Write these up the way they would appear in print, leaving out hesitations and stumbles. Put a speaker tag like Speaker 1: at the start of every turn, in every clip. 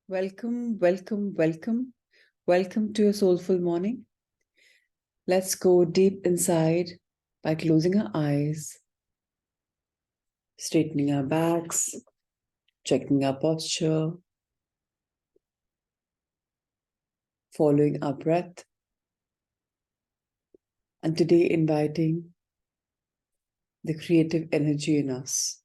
Speaker 1: Welcome, welcome, welcome. Welcome to your soulful morning. Let's go deep inside by closing our eyes, straightening our backs, checking our posture, following our breath, and today inviting the creative energy in us.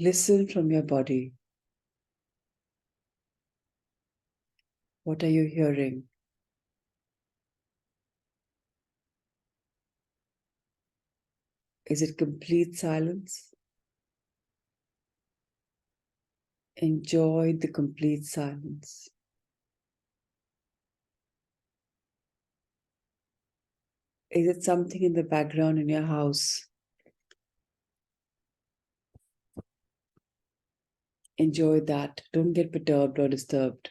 Speaker 1: Listen from your body. What are you hearing? Is it complete silence? Enjoy the complete silence. Is it something in the background in your house? Enjoy that. Don't get perturbed or disturbed.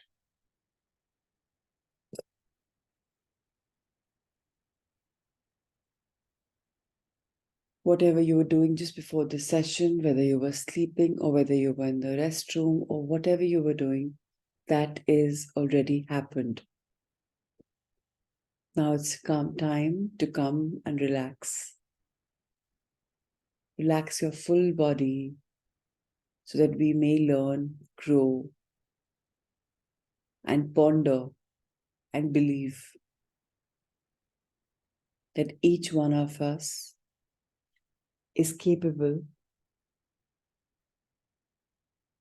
Speaker 1: Whatever you were doing just before the session, whether you were sleeping or whether you were in the restroom or whatever you were doing, that is already happened. Now it's time to come and relax. Relax your full body so that we may learn, grow, and ponder and believe that each one of us is capable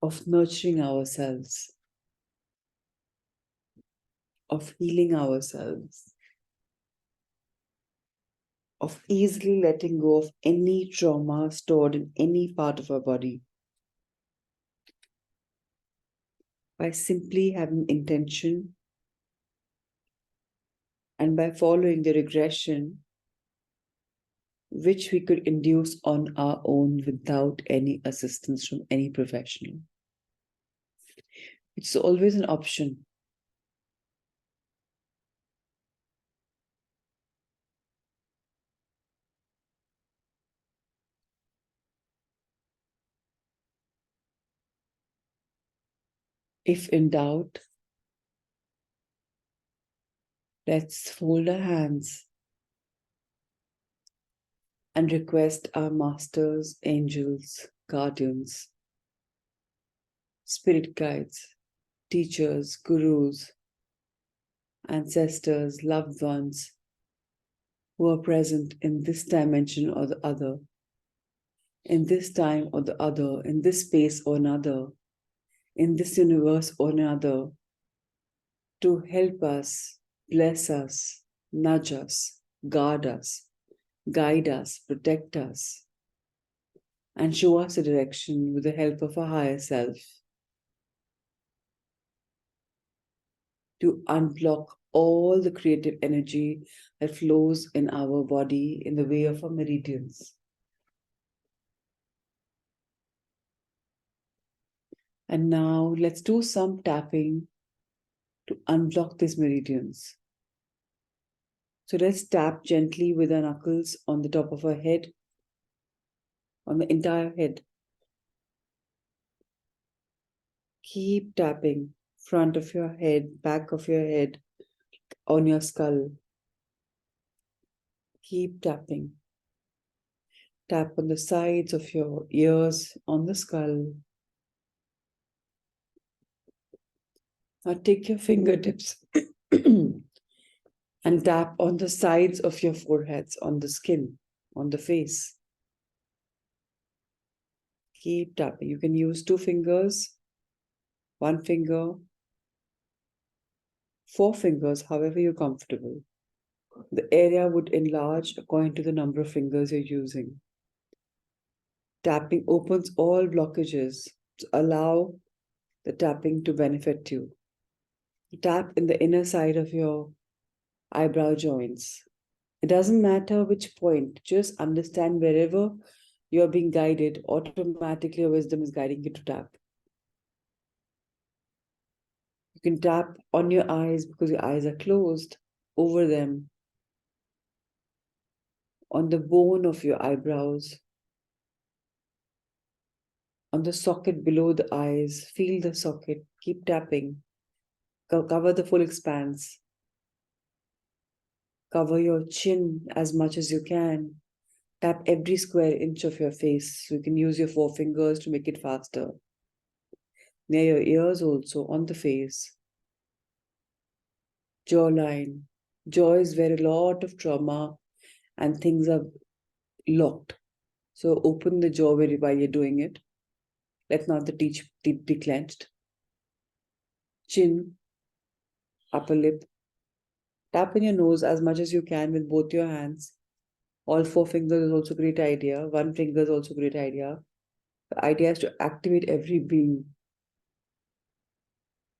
Speaker 1: of nurturing ourselves, of healing ourselves, of easily letting go of any trauma stored in any part of our body by simply having intention and by following the regression which we could induce on our own without any assistance from any professional. It's always an option. If in doubt, let's fold our hands and request our masters, angels, guardians, spirit guides, teachers, gurus, ancestors, loved ones who are present in this dimension or the other, in this time or the other, in this space or another, in this universe or another, to help us, bless us, nudge us, guard us, guide us, protect us, and show us a direction with the help of our higher self to unblock all the creative energy that flows in our body in the way of our meridians. And now let's do some tapping to unblock these meridians. So let's tap gently with our knuckles on the top of our head, on the entire head. Keep tapping front of your head, back of your head, on your skull. Keep tapping. Tap on the sides of your ears, on the skull. Now take your fingertips and tap on the sides of your foreheads, on the skin, on the face. Keep tapping. You can use 2 fingers, 1 finger, 4 fingers, however you're comfortable. The area would enlarge according to the number of fingers you're using. Tapping opens all blockages to allow the tapping to benefit you. Tap in the inner side of your eyebrow joints. It doesn't matter which point, just understand wherever you're being guided, automatically your wisdom is guiding you to tap. You can tap on your eyes because your eyes are closed, over them, on the bone of your eyebrows, on the socket below the eyes. Feel the socket. Keep tapping. Cover the full expanse. Cover your chin as much as you can. Tap every square inch of your face. So you can use your forefingers to make it faster. Near your ears also, on the face. Jawline. Jaw is where a lot of trauma and things are locked. So open the jaw while you're doing it. Let not the teeth be clenched. Chin, upper lip. Tap in your nose as much as you can with both your hands. All four fingers is also a great idea. One finger is also a great idea. The idea is to activate every being.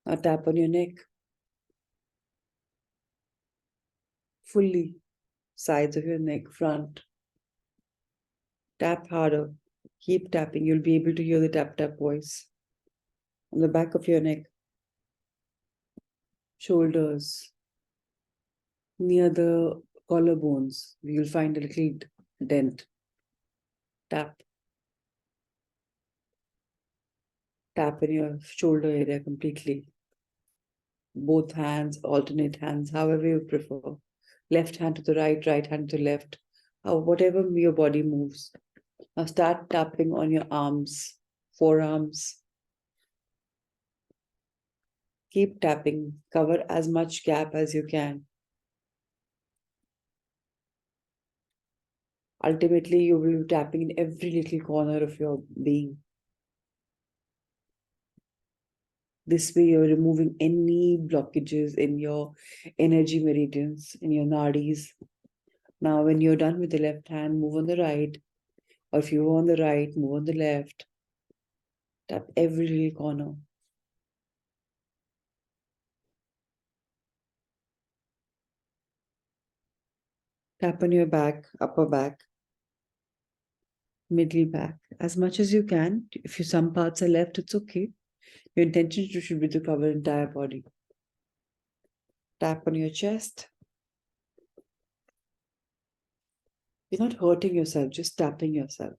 Speaker 1: Now tap on your neck. Fully. Sides of your neck, front. Tap harder. Keep tapping. You'll be able to hear the tap tap voice. On the back of your neck. Shoulders. Near the collarbones, you'll find a little dent. Tap. Tap in your shoulder area completely. Both hands, alternate hands, however you prefer. Left hand to the right, right hand to the left. Whatever your body moves. Now start tapping on your arms, forearms. Keep tapping. Cover as much gap as you can. Ultimately, you will be tapping in every little corner of your being. This way, you're removing any blockages in your energy meridians, in your nadis. Now, when you're done with the left hand, move on the right. Or if you're on the right, move on the left. Tap every little corner. Tap on your back, upper back, middle back, as much as you can. If some parts are left, it's okay. Your intention should be to cover entire body. Tap on your chest. You're not hurting yourself, just tapping yourself,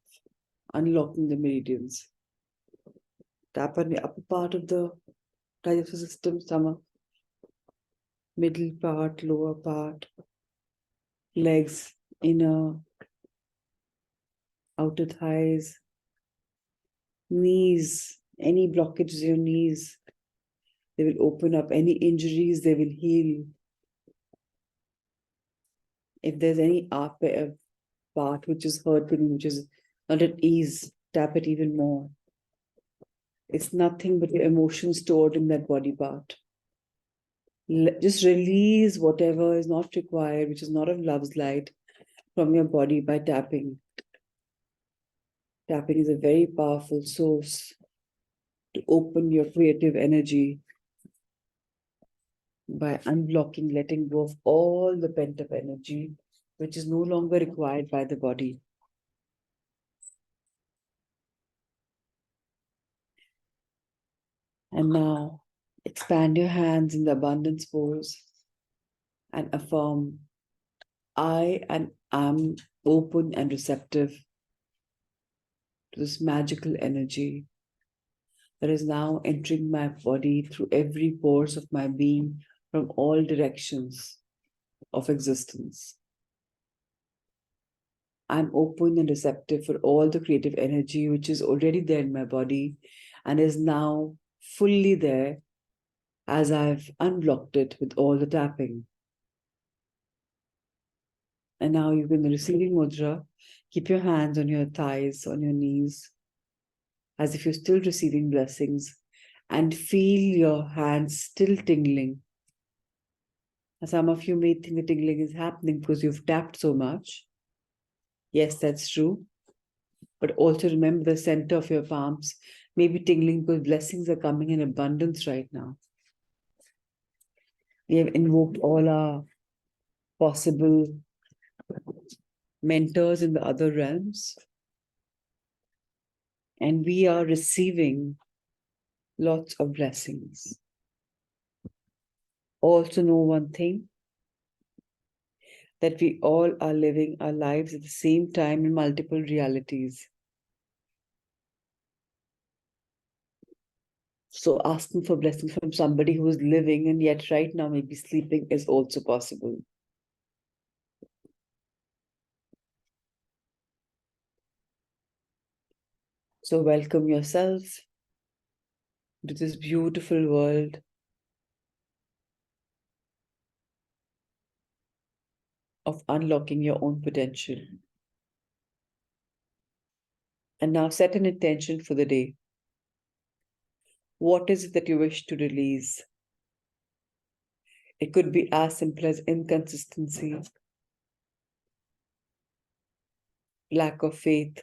Speaker 1: unlocking the meridians. Tap on the upper part of the digestive system, stomach, middle part, lower part, legs, inner, outer thighs, knees, any blockages in your knees, they will open up. Any injuries, they will heal. If there's any part which is hurting, which is not at ease, tap it even more. It's nothing but your emotions stored in that body part. Just release whatever is not required, which is not of love's light, from your body by tapping. Tapping is a very powerful source to open your creative energy by unblocking, letting go of all the pent-up energy, which is no longer required by the body. And now, expand your hands in the abundance pose and affirm, I am open and receptive to this magical energy that is now entering my body through every pores of my being from all directions of existence. I'm open and receptive for all the creative energy which is already there in my body and is now fully there as I've unblocked it with all the tapping. And now you can, in the receiving mudra, keep your hands on your thighs, on your knees, as if you're still receiving blessings, and feel your hands still tingling. Some of you may think the tingling is happening because you've tapped so much. Yes, that's true. But also remember the center of your palms may be tingling because blessings are coming in abundance right now. We have invoked all our possible mentors in the other realms. And we are receiving lots of blessings. Also know one thing, that we all are living our lives at the same time in multiple realities. So asking for blessings from somebody who is living and yet right now maybe sleeping is also possible. So welcome yourselves to this beautiful world of unlocking your own potential. And now set an intention for the day. What is it that you wish to release? It could be as simple as inconsistency, lack of faith,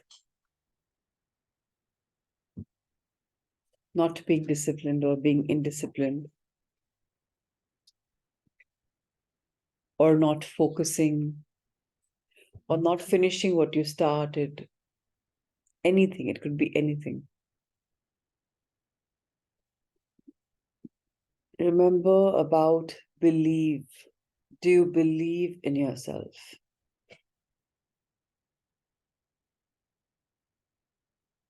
Speaker 1: not being disciplined or being indisciplined, or not focusing, or not finishing what you started. Anything, it could be anything. Remember about believe. Do you believe in yourself?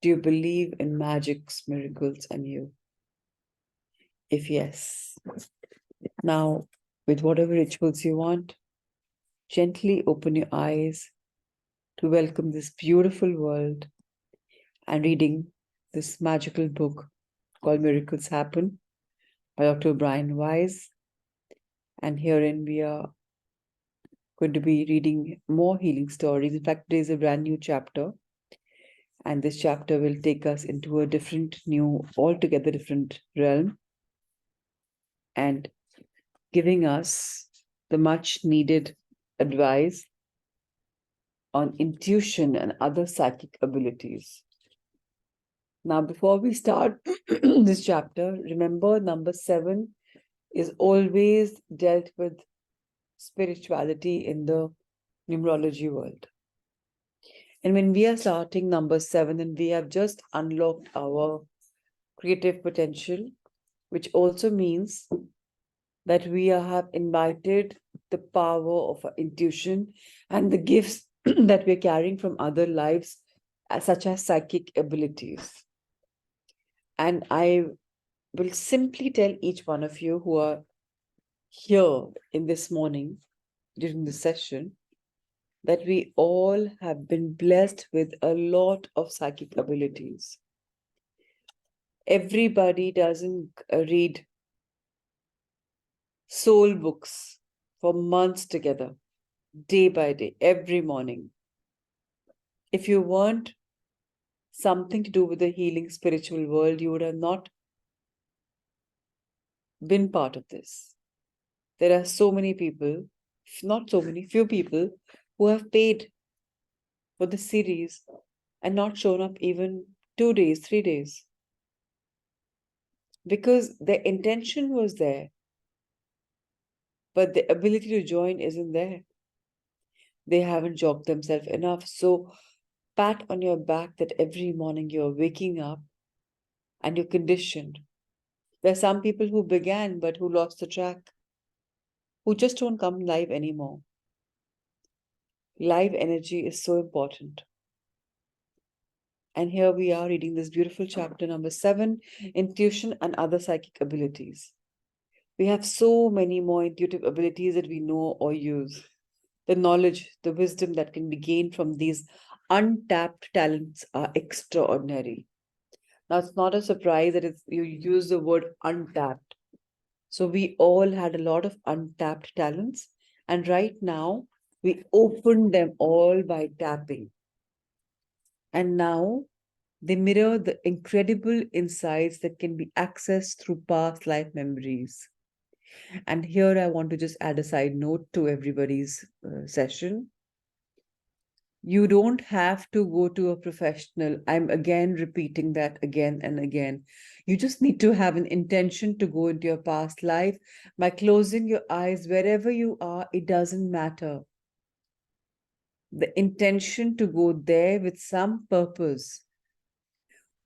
Speaker 1: Do you believe in magics, miracles, and you? If yes, now with whatever rituals you want, gently open your eyes to welcome this beautiful world and reading this magical book called Miracles Happen by Dr. Brian Weiss. And herein we are going to be reading more healing stories. In fact, today is a brand new chapter. And this chapter will take us into a different, new, altogether different realm and giving us the much needed advice on intuition and other psychic abilities. Now, before we start this chapter, remember number 7 is always dealt with spirituality in the numerology world. And when we are starting number 7 and we have just unlocked our creative potential, which also means that we have invited the power of our intuition and the gifts that we're carrying from other lives, such as psychic abilities. And I will simply tell each one of you who are here in this morning during the session that we all have been blessed with a lot of psychic abilities. Everybody doesn't read soul books for months together, day by day, every morning. If you weren't something to do with the healing spiritual world, you would have not been part of this. There are so many people, not so many, few people who have paid for the series and not shown up even 2 days, 3 days. Because their intention was there, but the ability to join isn't there. They haven't jogged themselves enough. So pat on your back that every morning you're waking up and you're conditioned. There are some people who began but who lost the track, who just don't come live anymore. Live energy is so important. And here we are reading this beautiful chapter number 7, Intuition and Other Psychic Abilities. We have so many more intuitive abilities that we know or use. The knowledge, the wisdom that can be gained from these untapped talents are extraordinary. Now, it's not a surprise that you use the word untapped. So we all had a lot of untapped talents. And right now, we open them all by tapping. And now they mirror the incredible insights that can be accessed through past life memories. And here I want to just add a side note to everybody's session. You don't have to go to a professional. I'm again repeating that again and again. You just need to have an intention to go into your past life by closing your eyes wherever you are. It doesn't matter. The intention to go there with some purpose.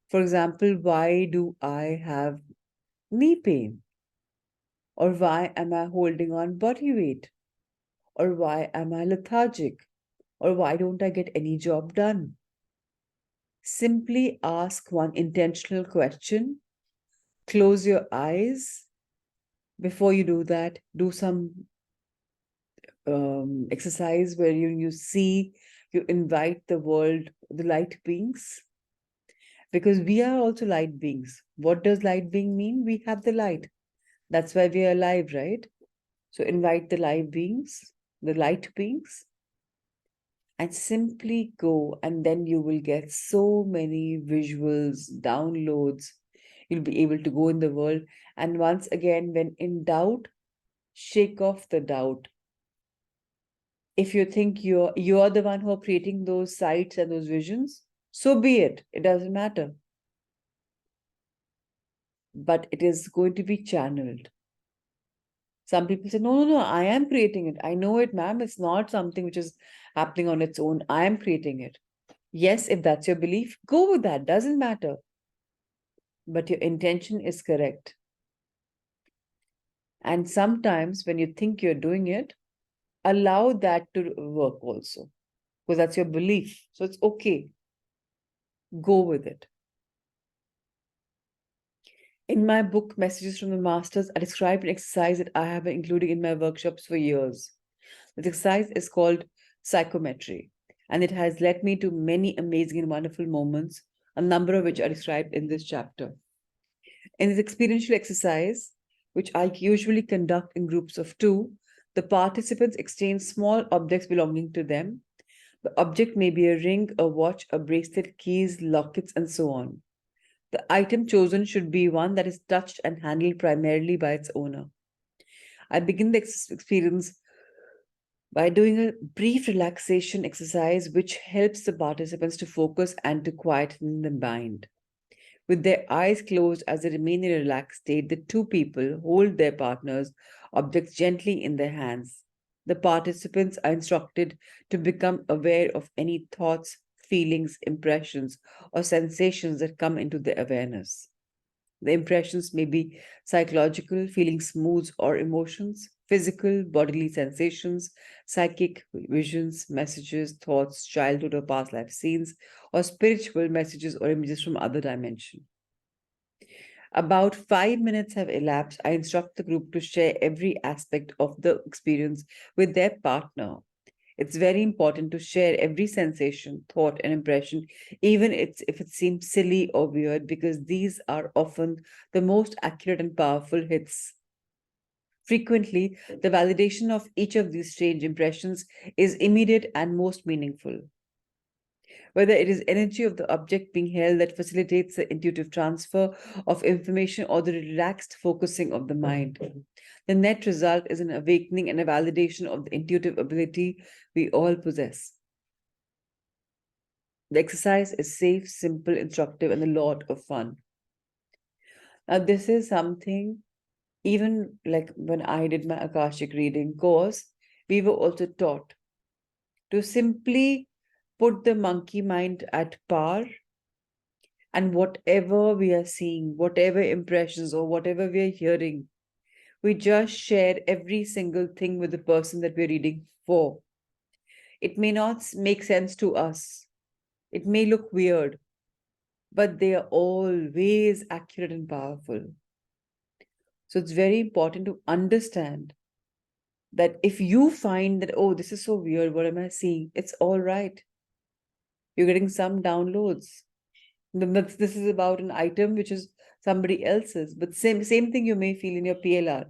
Speaker 1: For example, why do I have knee pain? Or why am I holding on body weight? Or why am I lethargic? Or why don't I get any job done? Simply ask one intentional question. Close your eyes. Before you do that, do some exercise where you invite the world, the light beings, because we are also light beings. What does light being mean? We have the light. That's why we are alive, right? So invite the light beings, and simply go, and then you will get so many visuals, downloads. You'll be able to go in the world. And once again, when in doubt, shake off the doubt. If you think you're the one who are creating those sights and those visions, so be it. It doesn't matter. But it is going to be channeled. Some people say, no, no, no, I am creating it. I know it, ma'am. It's not something which is happening on its own. I am creating it. Yes, if that's your belief, go with that. Doesn't matter. But your intention is correct. And sometimes when you think you're doing it, allow that to work also, because that's your belief. So it's okay. Go with it. In my book, Messages from the Masters, I describe an exercise that I have been including in my workshops for years. This exercise is called psychometry, and it has led me to many amazing and wonderful moments, a number of which are described in this chapter. In this experiential exercise, which I usually conduct in groups of two, the participants exchange small objects belonging to them. The object may be a ring, a watch, a bracelet, keys, lockets, and so on. The item chosen should be one that is touched and handled primarily by its owner. I begin the experience by doing a brief relaxation exercise which helps the participants to focus and to quieten the mind. With their eyes closed as they remain in a relaxed state, the two people hold their partner's objects gently in their hands. The participants are instructed to become aware of any thoughts, feelings, impressions, or sensations that come into their awareness. The impressions may be psychological, feelings, moods, or emotions, physical, bodily sensations, psychic visions, messages, thoughts, childhood or past life scenes, or spiritual messages or images from other dimension. About 5 minutes have elapsed. I instruct the group to share every aspect of the experience with their partner. It's very important to share every sensation, thought, and impression, even if it seems silly or weird, because these are often the most accurate and powerful hits. Frequently, the validation of each of these strange impressions is immediate and most meaningful. Whether it is energy of the object being held that facilitates the intuitive transfer of information or the relaxed focusing of the mind. The net result is an awakening and a validation of the intuitive ability we all possess. The exercise is safe, simple, instructive, and a lot of fun. Now, this is something, even like when I did my Akashic reading course, we were also taught to simply put the monkey mind at par, and whatever we are seeing, whatever impressions or whatever we are hearing, we just share every single thing with the person that we're reading for. It may not make sense to us, it may look weird, but they are always accurate and powerful. So it's very important to understand that if you find that, oh, this is so weird, what am I seeing? It's all right. You're getting some downloads. This is about an item which is somebody else's, but same thing you may feel in your PLR.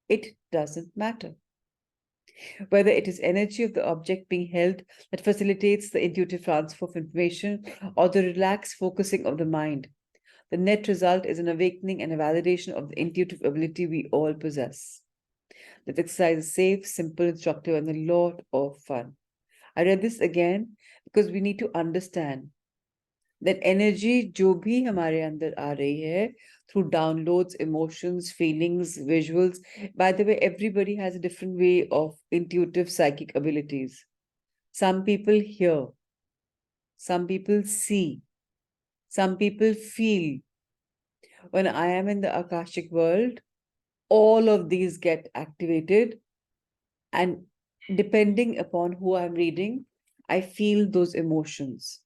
Speaker 1: It doesn't matter. Whether it is energy of the object being held that facilitates the intuitive transfer of information or the relaxed focusing of the mind, the net result is an awakening and a validation of the intuitive ability we all possess. This exercise is safe, simple, instructive, and a lot of fun. I read this again because we need to understand that energy जो भी हमारे अंदर आ रही है through downloads, emotions, feelings, visuals. By the way, everybody has a different way of intuitive psychic abilities. Some people hear, some people see, some people feel. When I am in the Akashic world, all of these get activated, and depending upon who I'm reading, I feel those emotions.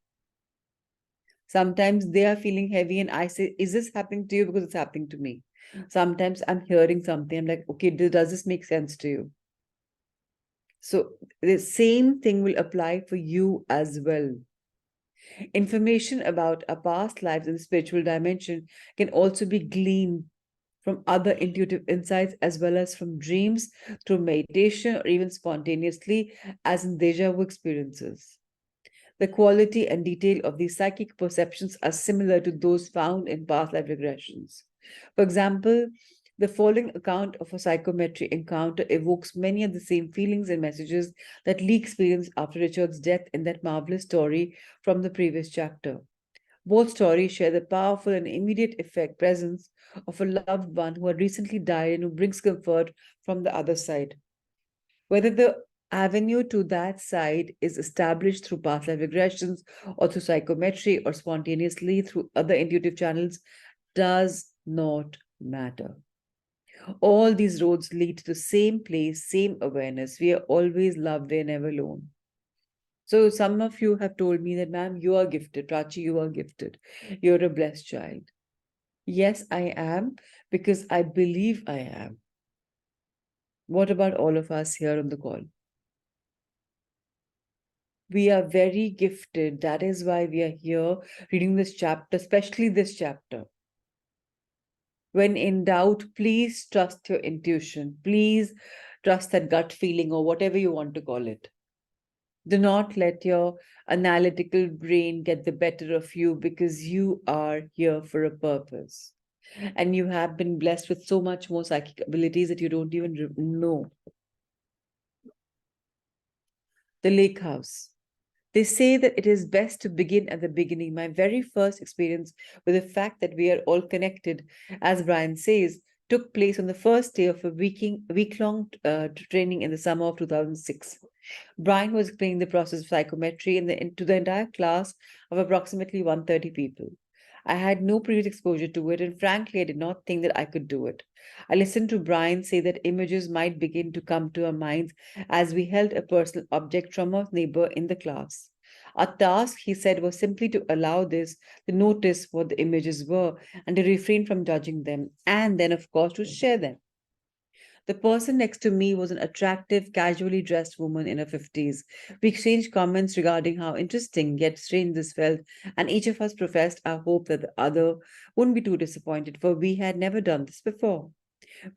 Speaker 1: Sometimes they are feeling heavy, and I say, is this happening to you? Because it's happening to me. Sometimes I'm hearing something, I'm like, okay, does this make sense to you? So the same thing will apply for you as well. Information about our past lives in the spiritual dimension can also be gleaned from other intuitive insights as well as from dreams, through meditation, or even spontaneously, as in deja vu experiences. The quality and detail of these psychic perceptions are similar to those found in past life regressions. For example, the following account of a psychometry encounter evokes many of the same feelings and messages that Lee experienced after Richard's death in that marvelous story from the previous chapter. Both stories share the powerful and immediate effect presence of a loved one who had recently died and who brings comfort from the other side. Whether the avenue to that side is established through past life regressions or through psychometry or spontaneously through other intuitive channels does not matter. All these roads lead to the same place, same awareness. We are always loved, we are never alone. So some of you have told me that, ma'am, you are gifted. Prachi, you are gifted. You're a blessed child. Yes, I am, because I believe I am. What about all of us here on the call? We are very gifted. That is why we are here reading this chapter, especially this chapter. When in doubt, please trust your intuition. Please trust that gut feeling or whatever you want to call it. Do not let your analytical brain get the better of you, because you are here for a purpose. And you have been blessed with so much more psychic abilities that you don't even know. The lake house. They say that it is best to begin at the beginning. My very first experience with the fact that we are all connected, as Brian says, took place on the first day of a week-long training in the summer of 2006. Brian was explaining the process of psychometry to the entire class of approximately 130 people. I had no previous exposure to it, and frankly, I did not think that I could do it. I listened to Brian say that images might begin to come to our minds as we held a personal object from our neighbor in the class. Our task, he said, was simply to allow this, to notice what the images were, and to refrain from judging them, and then, of course, to share them. The person next to me was an attractive, casually dressed woman in her 50s. We exchanged comments regarding how interesting yet strange this felt, and each of us professed our hope that the other wouldn't be too disappointed, for we had never done this before.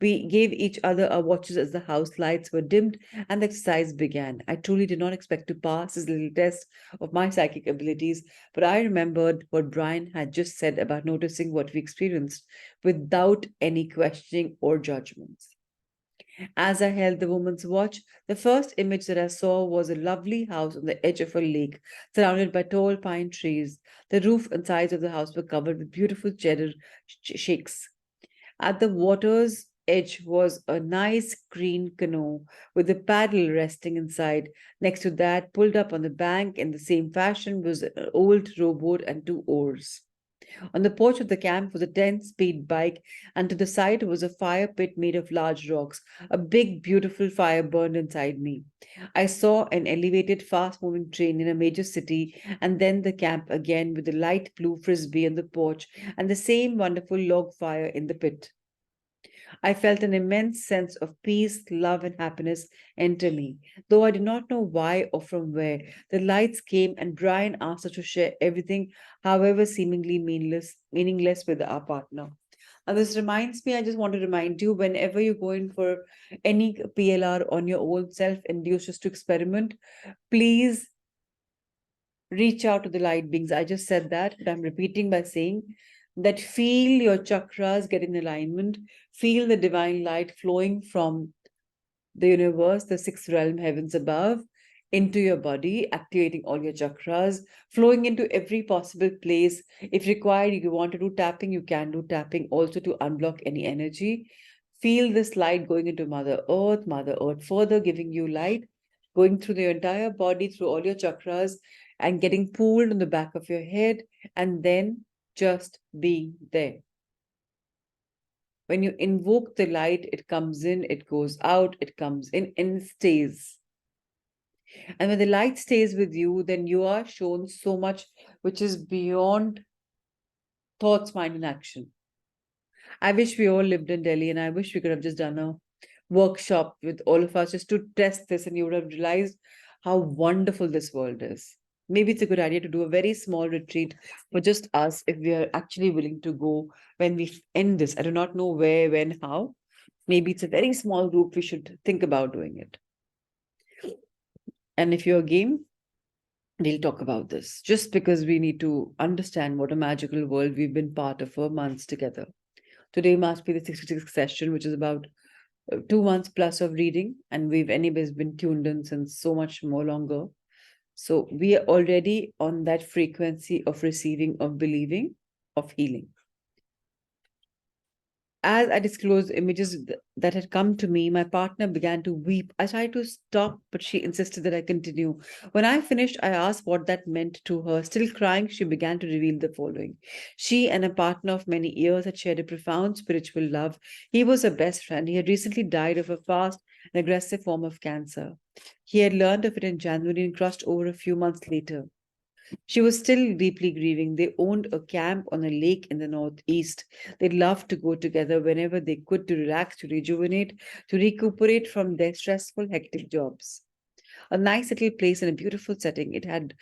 Speaker 1: We gave each other our watches as the house lights were dimmed and the exercise began. I truly did not expect to pass this little test of my psychic abilities, but I remembered what Brian had just said about noticing what we experienced without any questioning or judgments. As I held the woman's watch, the first image that I saw was a lovely house on the edge of a lake, surrounded by tall pine trees. The roof and sides of the house were covered with beautiful cheddar shakes. At the water's edge was a nice green canoe with a paddle resting inside. Next to that, pulled up on the bank in the same fashion, was an old rowboat and two oars. On the porch of the camp was a 10-speed bike, and to the side was a fire pit made of large rocks. A big, beautiful fire burned inside me. I saw an elevated, fast moving train in a major city, and then the camp again with the light blue frisbee on the porch and the same wonderful log fire in the pit. I felt an immense sense of peace, love, and happiness enter me, though I did not know why or from where. The lights came, and Brian asked us to share everything, however seemingly meaningless with our partner. And this reminds me, I just want to remind you, whenever you go in for any PLR on your own self-induced just to experiment, please reach out to the light beings. I just said that, but I'm repeating by saying that feel your chakras get in alignment, feel the divine light flowing from the universe, the sixth realm, heavens above, into your body, activating all your chakras, flowing into every possible place. If required, if you want to do tapping, you can do tapping also to unblock any energy. Feel this light going into Mother Earth, further giving you light, going through the entire body, through all your chakras, and getting pooled on the back of your head, and then just being there. When you invoke the light, it comes in, it goes out, it comes in, and it stays. And when the light stays with you, then you are shown so much which is beyond thoughts, mind, and action. I wish we all lived in Delhi, and I wish we could have just done a workshop with all of us just to test this, and you would have realized how wonderful this world is. Maybe it's a good idea to do a very small retreat for just us if we are actually willing to go when we end this. I do not know where, when, how. Maybe it's a very small group. We should think about doing it. And if you're game, we'll talk about this just because we need to understand what a magical world we've been part of for months together. Today must be the 66th session, which is about 2 months plus of reading, and we've anyways been tuned in since so much more longer. So we are already on that frequency of receiving, of believing, of healing. As I disclosed images that had come to me, my partner began to weep. I tried to stop, but she insisted that I continue. When I finished, I asked what that meant to her. Still crying, she began to reveal the following. She and a partner of many years had shared a profound spiritual love. He was her best friend. He had recently died of a fast and aggressive form of cancer. He had learned of it in January and crossed over a few months later. She was still deeply grieving. They owned a camp on a lake in the northeast. They loved to go together whenever they could to relax, to rejuvenate, to recuperate from their stressful, hectic jobs. A nice little place in a beautiful setting. It had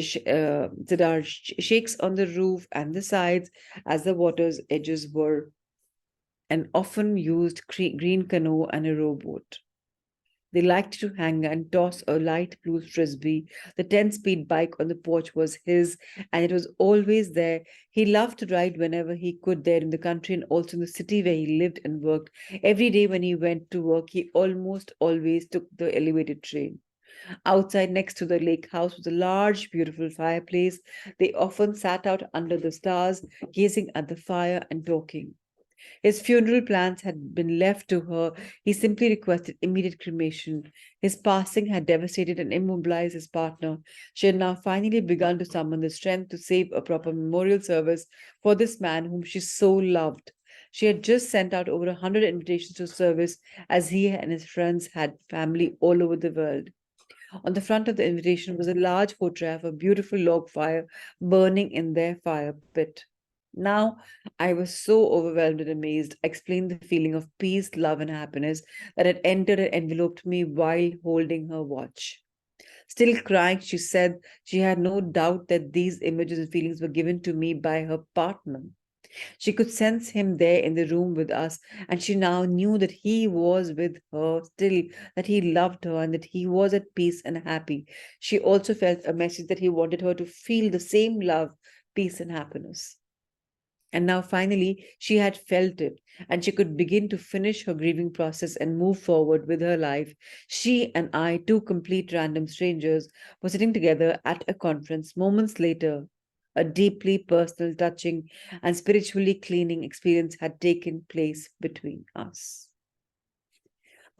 Speaker 1: shakes on the roof and the sides as the water's edges were an often used green canoe and a rowboat. They liked to hang and toss a light blue frisbee. The 10-speed bike on the porch was his, and it was always there. He loved to ride whenever he could there in the country and also in the city where he lived and worked. Every day when he went to work, he almost always took the elevated train. Outside, next to the lake house, was a large, beautiful fireplace. They often sat out under the stars, gazing at the fire and talking. His funeral plans had been left to her. He simply requested immediate cremation. His passing had devastated and immobilized his partner. She had now finally begun to summon the strength to save a proper memorial service for this man whom she so loved. She had just sent out over 100 invitations to service, as he and his friends had family all over the world. On the front of the invitation was a large photograph of a beautiful log fire burning in their fire pit. Now, I was so overwhelmed and amazed. I explained the feeling of peace, love, and happiness that had entered and enveloped me while holding her watch. Still crying, she said she had no doubt that these images and feelings were given to me by her partner. She could sense him there in the room with us, and she now knew that he was with her still, that he loved her, and that he was at peace and happy. She also felt a message that he wanted her to feel the same love, peace, and happiness. And now finally, she had felt it, and she could begin to finish her grieving process and move forward with her life. She and I, two complete random strangers, were sitting together at a conference. Moments later, a deeply personal, touching, and spiritually cleaning experience had taken place between us.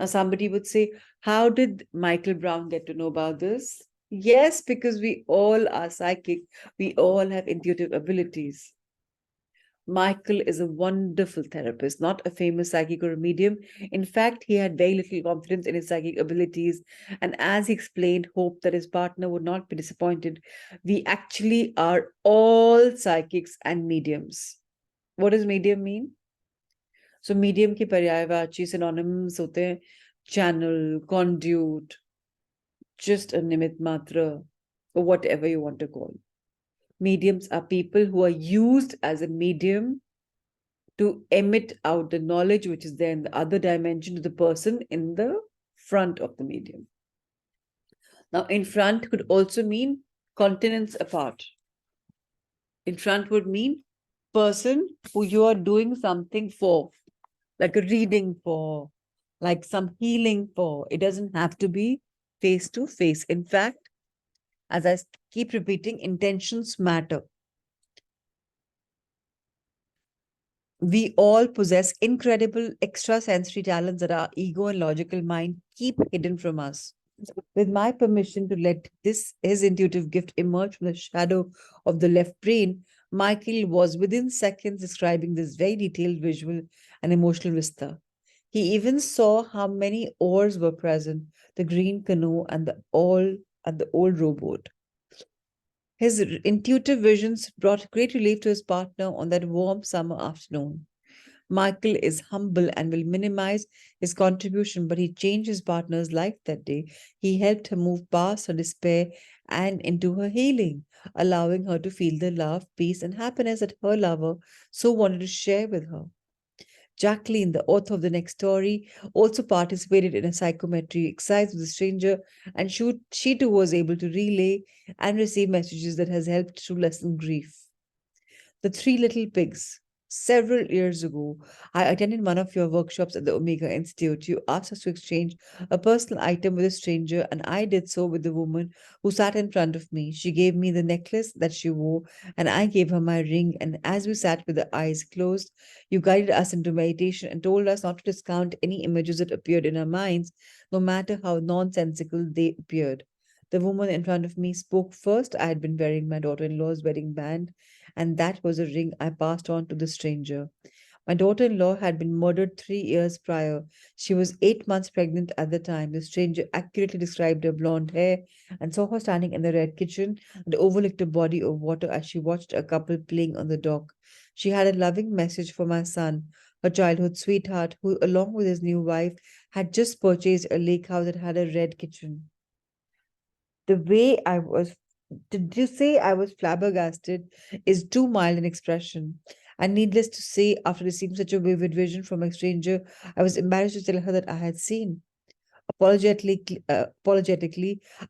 Speaker 1: Now, somebody would say, how did Michael Brown get to know about this? Yes, because we all are psychic, we all have intuitive abilities. Michael is a wonderful therapist, not a famous psychic or a medium. In fact, he had very little confidence in his psychic abilities. And as he explained, hoped that his partner would not be disappointed. We actually are all psychics and mediums. What does medium mean? So medium के पर्यायवाची synonyms होते हैं channel, conduit, just a nimit matra, or whatever you want to call. Mediums are people who are used as a medium to emit out the knowledge which is there in the other dimension to the person in the front of the medium. Now, in front could also mean continents apart. In front would mean person who you are doing something for, like a reading for, like some healing for. It doesn't have to be face to face. In fact, as I keep repeating, intentions matter. We all possess incredible extrasensory talents that our ego and logical mind keep hidden from us. With my permission to let his intuitive gift emerge from the shadow of the left brain,
Speaker 2: Michael was within seconds describing this very detailed visual and emotional vista. He even saw how many oars were present, the green canoe and the old rowboat. His intuitive visions brought great relief to his partner on that warm summer afternoon. Michael is humble and will minimize his contribution, but he changed his partner's life that day. He helped her move past her despair and into her healing, allowing her to feel the love, peace, and happiness that her lover so wanted to share with her. Jacqueline, the author of the next story, also participated in a psychometry exercise with a stranger, and she too was able to relay and receive messages that has helped to lessen grief. The Three Little Pigs. Several years ago, I attended one of your workshops at the Omega Institute. You asked us to exchange a personal item with a stranger, and I did so with the woman who sat in front of me. She gave me the necklace that she wore, and I gave her my ring. And as we sat with the eyes closed, you guided us into meditation and told us not to discount any images that appeared in our minds, no matter how nonsensical they appeared. The woman in front of me spoke first. I had been wearing my daughter in law's wedding band, and that was a ring I passed on to the stranger. My daughter in law had been murdered 3 years prior. She was 8 months pregnant at the time. The stranger accurately described her blonde hair and saw her standing in the red kitchen and overlooked a body of water as she watched a couple playing on the dock. She had a loving message for my son, her childhood sweetheart, who, along with his new wife, had just purchased a lake house that had a red kitchen. The way I was to say I was flabbergasted is too mild an expression. And needless to say, after receiving such a vivid vision from a stranger, I was embarrassed to tell her that I had seen. Apologetically,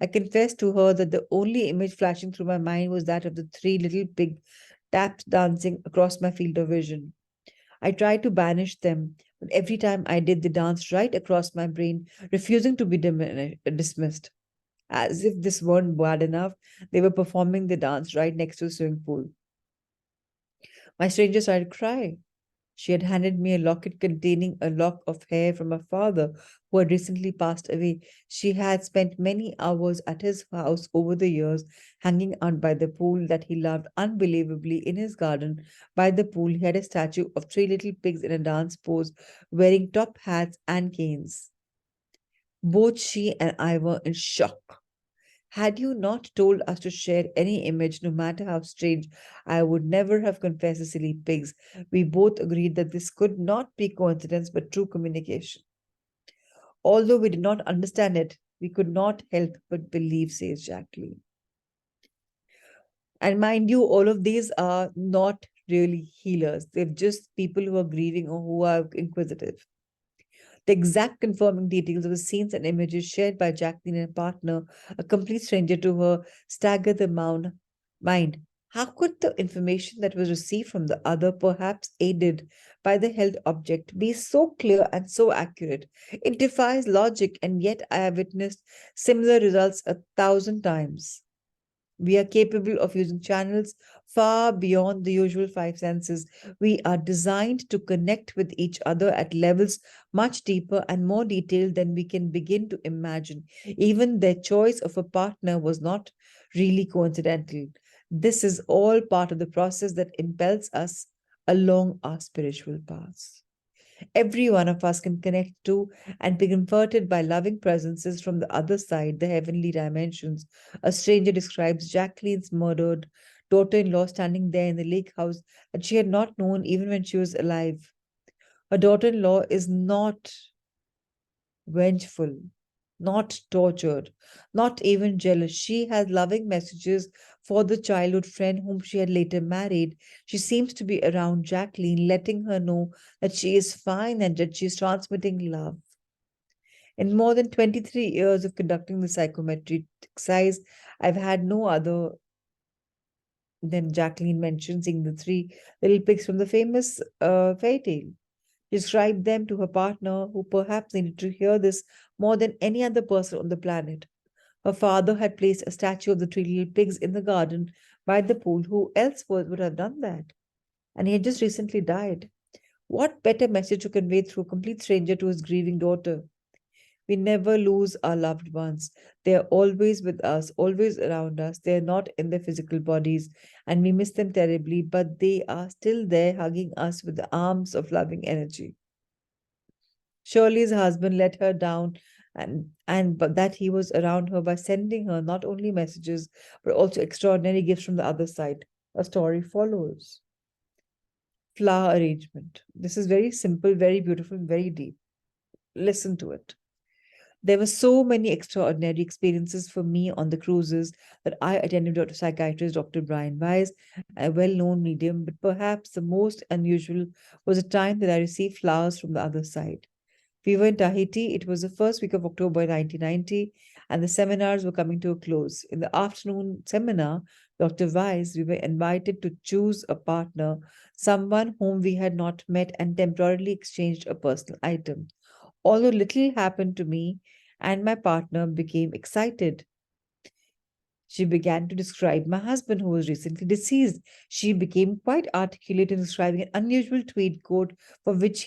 Speaker 2: I confessed to her that the only image flashing through my mind was that of the three little pig taps dancing across my field of vision. I tried to banish them, but every time I did, they danced right across my brain, refusing to be dismissed. As if this weren't bad enough, they were performing the dance right next to the swimming pool. My stranger started to cry. She had handed me a locket containing a lock of hair from her father, who had recently passed away. She had spent many hours at his house over the years, hanging out by the pool that he loved unbelievably. In his garden by the pool, he had a statue of three little pigs in a dance pose, wearing top hats and canes. Both she and I were in shock. Had you not told us to share any image, no matter how strange, I would never have confessed the silly pigs. We both agreed that this could not be coincidence but true communication. Although we did not understand it, we could not help but believe, says Jacqueline. And mind you, all of these are not really healers. They're just people who are grieving or who are inquisitive. The exact confirming details of the scenes and images shared by Jacqueline and her partner, a complete stranger to her, stagger the mind. How could the information that was received from the other, perhaps aided by the held object, be so clear and so accurate? It defies logic, and yet I have witnessed similar results 1,000 times. We are capable of using channels far beyond the usual five senses. We are designed to connect with each other at levels much deeper and more detailed than we can begin to imagine. Even their choice of a partner was not really coincidental. This is all part of the process that impels us along our spiritual paths. Every one of us can connect to and be comforted by loving presences from the other side, the heavenly dimensions. A stranger describes Jacqueline's murdered daughter in law standing there in the lake house that she had not known even when she was alive. Her daughter in law is not vengeful, not tortured, not even jealous. She has loving messages for the childhood friend whom she had later married. She seems to be around Jacqueline, letting her know that she is fine and that she is transmitting love. In more than 23 years of conducting the psychometric exercise, I've had no other than Jacqueline mentioned seeing the three little pigs from the famous fairy tale. Described them to her partner, who perhaps needed to hear this more than any other person on the planet. Her father had placed a statue of the three little pigs in the garden by the pool. Who else would have done that? And he had just recently died. What better message to convey through a complete stranger to his grieving daughter? We never lose our loved ones. They are always with us, always around us. They are not in their physical bodies, and we miss them terribly, but they are still there, hugging us with the arms of loving energy. Shirley's husband let her down, and but that he was around her by sending her not only messages but also extraordinary gifts from the other side. A story follows. Flower arrangement. This is very simple, very beautiful, and very deep. Listen to it. There were so many extraordinary experiences for me on the cruises that I attended Dr. Psychiatrist Dr. Brian Weiss, a well known medium, but perhaps the most unusual was the time that I received flowers from the other side. We were in Tahiti. It was the first week of October 1990, and the seminars were coming to a close. In the afternoon seminar, Dr. Weiss, we were invited to choose a partner, someone whom we had not met, and temporarily exchanged a personal item. Although little happened to me, and my partner became excited. She began to describe my husband, who was recently deceased. She became quite articulate in describing an unusual tweed coat for which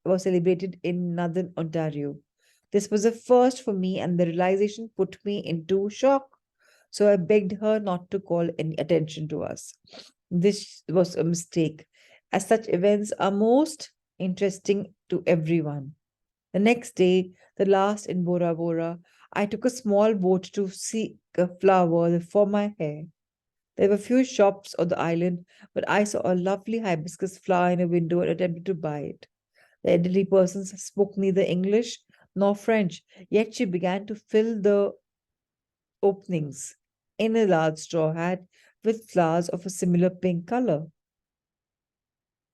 Speaker 2: was celebrated in Northern Ontario. This was a first for me, and the realization put me into shock. So I begged her not to call any attention to us. This was a mistake, as such events are most interesting to everyone. The next day, the last in Bora Bora, I took a small boat to seek a flower for my hair. There were few shops on the island, but I saw a lovely hibiscus flower in a window and attempted to buy it. The elderly person spoke neither English nor French, yet she began to fill the openings in a large straw hat with flowers of a similar pink color.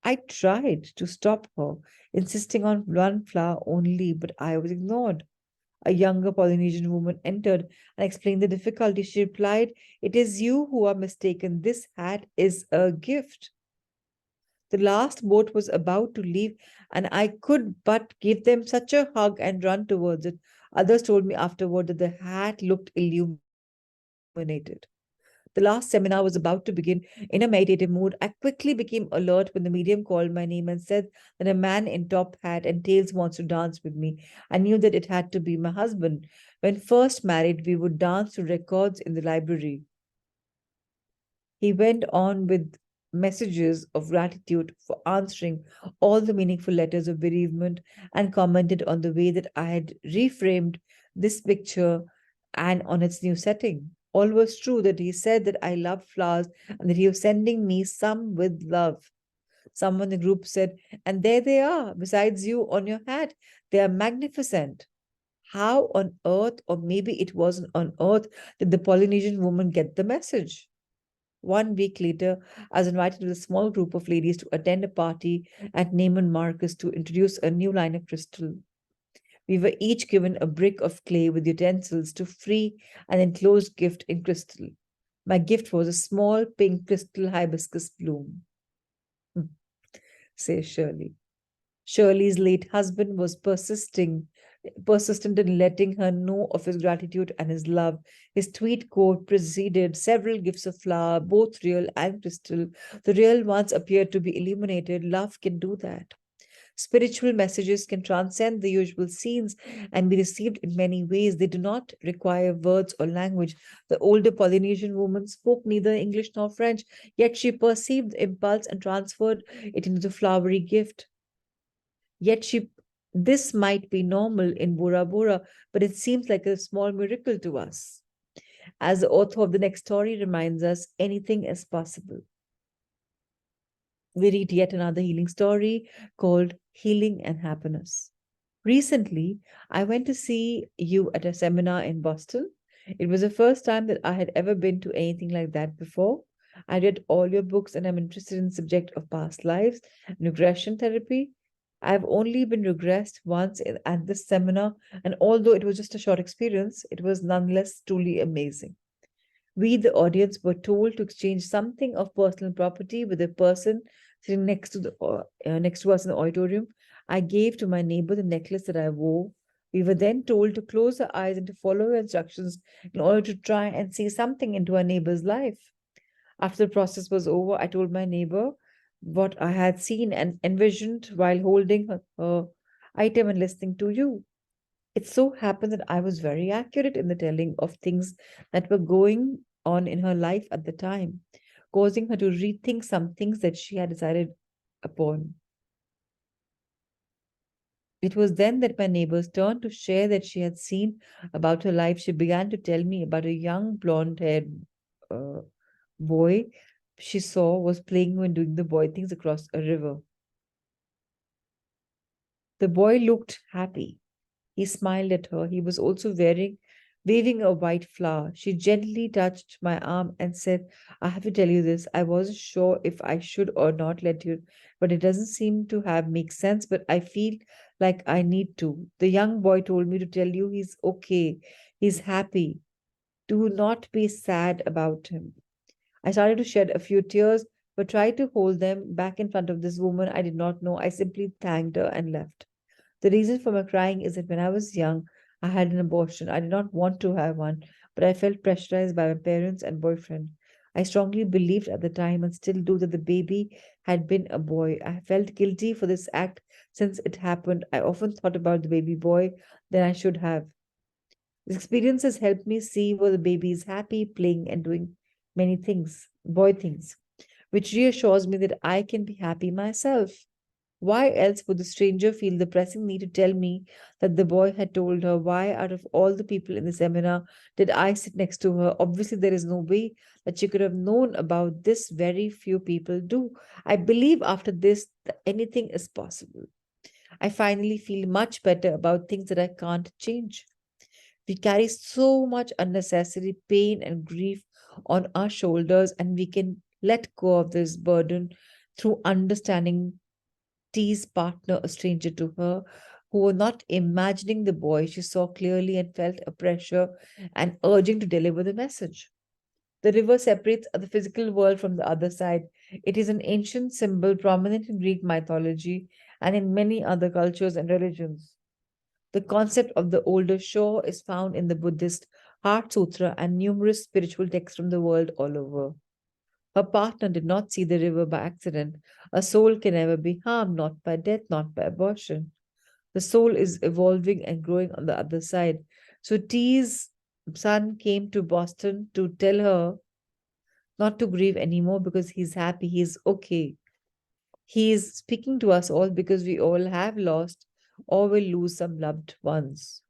Speaker 2: I tried to stop her, insisting on one flower only, but I was ignored. A younger Polynesian woman entered and explained the difficulty. She replied, "It is you who are mistaken. This hat is a gift." The last boat was about to leave, and I could but give them such a hug and run towards it. Others told me afterward that the hat looked illuminated. The last seminar was about to begin. In a meditative mood, I quickly became alert when the medium called my name and said that a man in top hat and tails wants to dance with me. I knew that it had to be my husband. When first married, we would dance to records in the library. He went on with messages of gratitude for answering all the meaningful letters of bereavement and commented on the way that I had reframed this picture and on its new setting. All was true that he said that I loved flowers and that he was sending me some with love. Someone in the group said, "And there they are, besides you on your hat. They are magnificent." How on earth, or maybe it wasn't on earth, did the Polynesian woman get the message? 1 week later, I was invited with a small group of ladies to attend a party at Neiman Marcus to introduce a new line of crystal. We were each given a brick of clay with utensils to free an enclosed gift in crystal. My gift was a small pink crystal hibiscus bloom, says Shirley. Shirley's late husband was persistent in letting her know of his gratitude and his love. His tweed coat preceded several gifts of flower, both real and crystal. The real ones appeared to be illuminated. Love can do that. Spiritual messages can transcend the usual scenes and be received in many ways. They do not require words or language. The older Polynesian woman spoke neither English nor French, yet she perceived the impulse and transferred it into the flowery gift. Yet this might be normal in Bora Bora, but it seems like a small miracle to us. As the author of the next story reminds us, anything is possible. We read yet another healing story called Healing and Happiness. Recently, I went to see you at a seminar in Boston. It was the first time that I had ever been to anything like that before. I read all your books and I'm interested in the subject of past lives and regression therapy. I've only been regressed once at this seminar, and although it was just a short experience, it was nonetheless truly amazing. We, the audience, were told to exchange something of personal property with a person sitting next to us in the auditorium. I gave to my neighbor the necklace that I wore. We were then told to close our eyes and to follow her instructions in order to try and see something into our neighbor's life. After the process was over, I told my neighbor what I had seen and envisioned while holding her item and listening to you. It so happened that I was very accurate in the telling of things that were going on in her life at the time, causing her to rethink some things that she had decided upon. It was then that my neighbor's turn to share that she had seen about her life. She began to tell me about a young blonde haired uh, boy she saw was playing when doing the boy things across a river. The boy looked happy. He smiled at her. He was also waving a white flower. She gently touched my arm and said, I have to tell you this. I wasn't sure if I should or not let you, but it doesn't seem to have make sense, but I feel like I need to. The young boy told me to tell you he's okay. He's happy. Do not be sad about him. I started to shed a few tears, but tried to hold them back in front of this woman I did not know. I simply thanked her and left. The reason for my crying is that when I was young, I had an abortion. I did not want to have one, but I felt pressurized by my parents and boyfriend. I strongly believed at the time and still do that the baby had been a boy. I felt guilty for this act since it happened. I often thought about the baby boy than I should have. This experience has helped me see where the baby is happy, playing, and doing many things, boy things, which reassures me that I can be happy myself. Why else would the stranger feel the pressing need to tell me that the boy had told her? Why, out of all the people in the seminar, did I sit next to her? Obviously, there is no way that she could have known about this. Very few people do. I believe after this, that anything is possible. I finally feel much better about things that I can't change. We carry so much unnecessary pain and grief on our shoulders, and we can let go of this burden through understanding T's partner, a stranger to her, who were not imagining the boy she saw clearly and felt a pressure and urging to deliver the message. The river separates the physical world from the other side. It is an ancient symbol prominent in Greek mythology and in many other cultures and religions. The concept of the older shore is found in the Buddhist Heart Sutra and numerous spiritual texts from the world all over. Her partner did not see the river by accident. A soul can never be harmed, not by death, not by abortion. The soul is evolving and growing on the other side. So T's son came to Boston to tell her not to grieve anymore because he's happy, he's okay. He is speaking to us all because we all have lost or will lose some loved ones.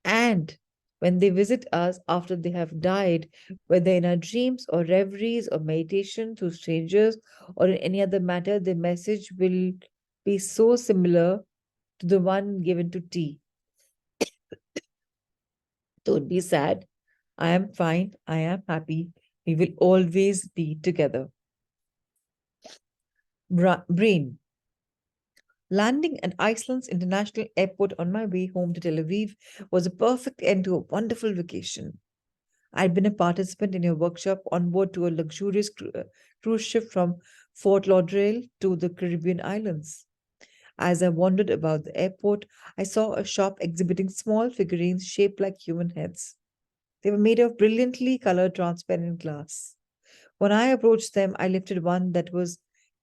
Speaker 2: And when they visit us after they have died, whether in our dreams or reveries or meditation through strangers or in any other matter, the message will be so similar to the one given to T. Don't be sad. I am fine. I am happy. We will always be together. Brain. Landing at Iceland's international airport on my way home to Tel Aviv was a perfect end to a wonderful vacation. I'd been a participant in your workshop on board to a luxurious cruise ship from Fort Lauderdale to the Caribbean islands. As I wandered about the airport, I saw a shop exhibiting small figurines shaped like human heads. They were made of brilliantly colored transparent glass. When I approached them, I lifted one that was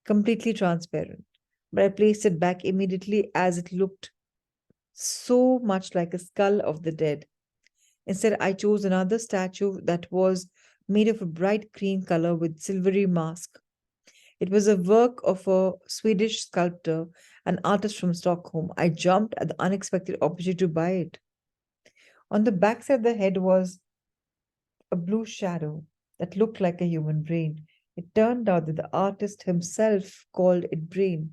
Speaker 2: completely transparent, but I placed it back immediately as it looked so much like a skull of the dead. Instead, I chose another statue that was made of a bright green color with silvery mask. It was a work of a Swedish sculptor, an artist from Stockholm. I jumped at the unexpected opportunity to buy it. On the backside of the head was a blue shadow that looked like a human brain. It turned out that the artist himself called it brain,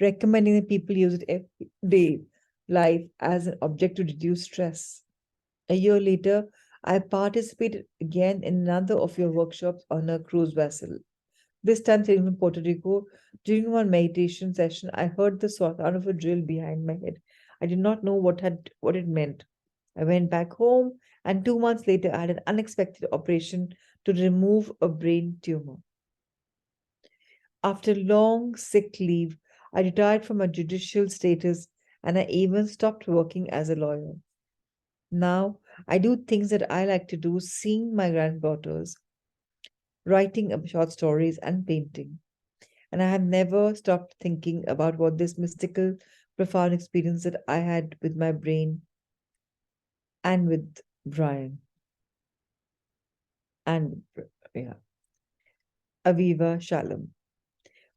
Speaker 2: recommending that people use it every day life as an object to reduce stress. A year later, I participated again in another of your workshops on a cruise vessel. This time sailing from Puerto Rico. During one meditation session, I heard the sound of a drill behind my head. I did not know what it meant. I went back home, and 2 months later, I had an unexpected operation to remove a brain tumor. After long sick leave, I retired from my judicial status, and I even stopped working as a lawyer. Now, I do things that I like to do, seeing my granddaughters, writing short stories, and painting. and I have never stopped thinking about what this mystical, profound experience that I had with my brain and with Brian and yeah, Aviva Shalom.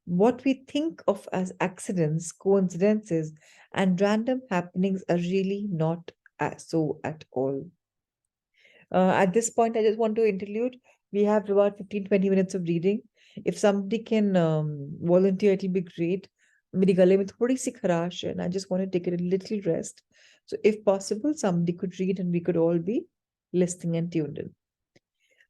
Speaker 2: What we think of as accidents, coincidences, and random happenings are really not so at all. At this point, I just want to interlude. We have about 15-20 minutes of reading. If somebody can volunteer, it'll be great. मेरी गले में थोड़ी सी खराश है, and I just want to take a little rest. So, if possible, somebody could read and we could all be listening and tuned in.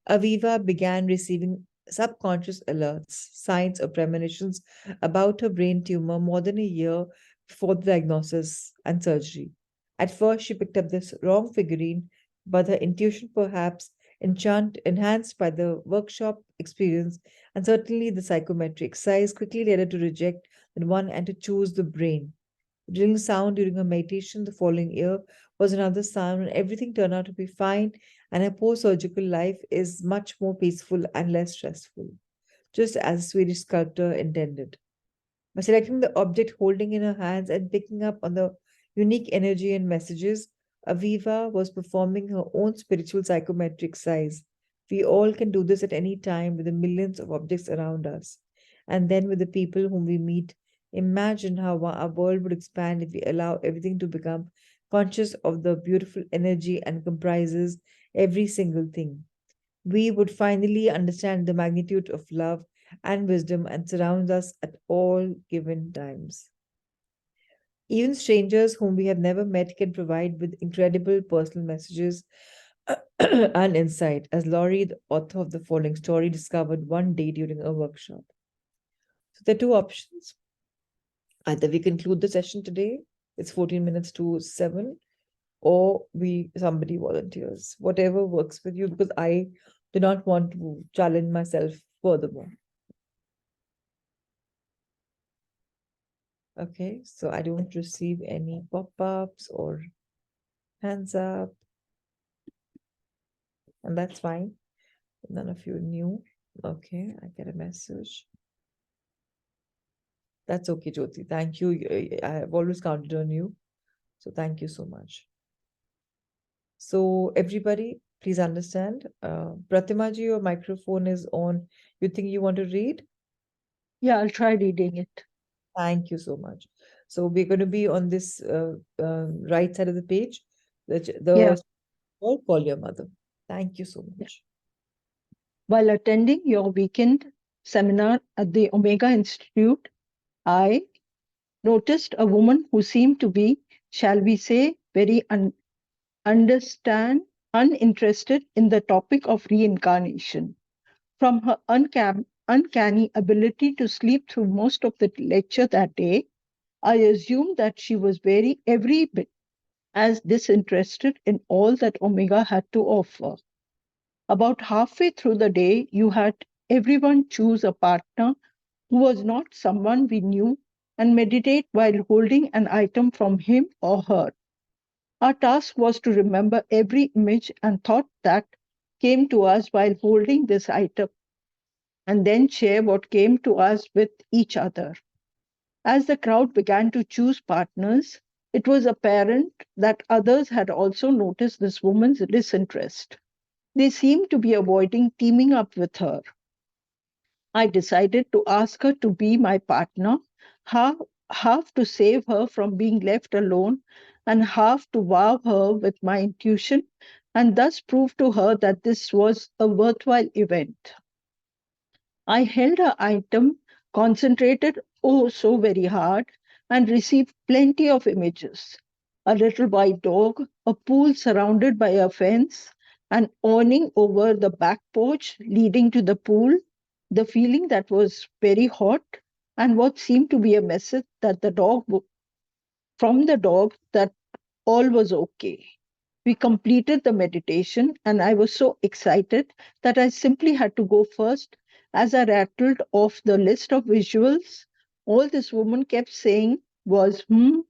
Speaker 2: Aviva began receiving subconscious alerts, signs, or premonitions about her brain tumor more than a year before the diagnosis and surgery. At first, she picked up this wrong figurine, but her intuition, perhaps enhanced by the workshop experience and certainly the psychometric exercise, quickly led her to reject the one and to choose the brain. The drilling sound during her meditation the following year was another sound, and everything turned out to be fine, and her post surgical life is much more peaceful and less stressful, just as the Swedish sculptor intended. By selecting the object holding in her hands and picking up on the unique energy and messages, Aviva was performing her own spiritual psychometric size. We all can do this at any time with the millions of objects around us. And then with the people whom we meet, imagine how our world would expand if we allow everything to become conscious of the beautiful energy and comprises every single thing. We would finally understand the magnitude of love and wisdom and surrounds us at all given times. Even strangers whom we have never met can provide with incredible personal messages and insight, as Laurie, the author of the following story, discovered one day during a workshop. So there are two options. Either we conclude the session today, it's 14 minutes to 7, or we somebody volunteers, whatever works with you, because I do not want to challenge myself furthermore. Okay, so I don't receive any pop-ups or hands up, and that's fine. None of you knew. Okay, I get a message. That's okay, Jyoti. Thank you. I have always counted on you. So thank you so much. So everybody, please understand. Pratima ji, your microphone is on. You think you want to read?
Speaker 3: Yeah, I'll try reading it.
Speaker 2: Thank you so much. So we're going to be on this right side of the page.
Speaker 3: Yeah.
Speaker 2: Call your mother. Thank you so much.
Speaker 3: While attending your weekend seminar at the Omega Institute, I noticed a woman who seemed to be, shall we say, very uninterested in the topic of reincarnation. From her uncanny ability to sleep through most of the lecture that day, I assumed that she was every bit as disinterested in all that Omega had to offer. About halfway through the day, you had everyone choose a partner who was not someone we knew and meditate while holding an item from him or her. Our task was to remember every image and thought that came to us while holding this item and then share what came to us with each other. As the crowd began to choose partners, it was apparent that others had also noticed this woman's disinterest. They seemed to be avoiding teaming up with her. I decided to ask her to be my partner, half, half to save her from being left alone, and half to wow her with my intuition, and thus prove to her that this was a worthwhile event. I held her item, concentrated oh so very hard, and received plenty of images. A little white dog, a pool surrounded by a fence, an awning over the back porch leading to the pool, the feeling that was very hot, and what seemed to be a message that from the dog that all was okay. We completed the meditation, and I was so excited that I simply had to go first. As I rattled off the list of visuals, all this woman kept saying was, no,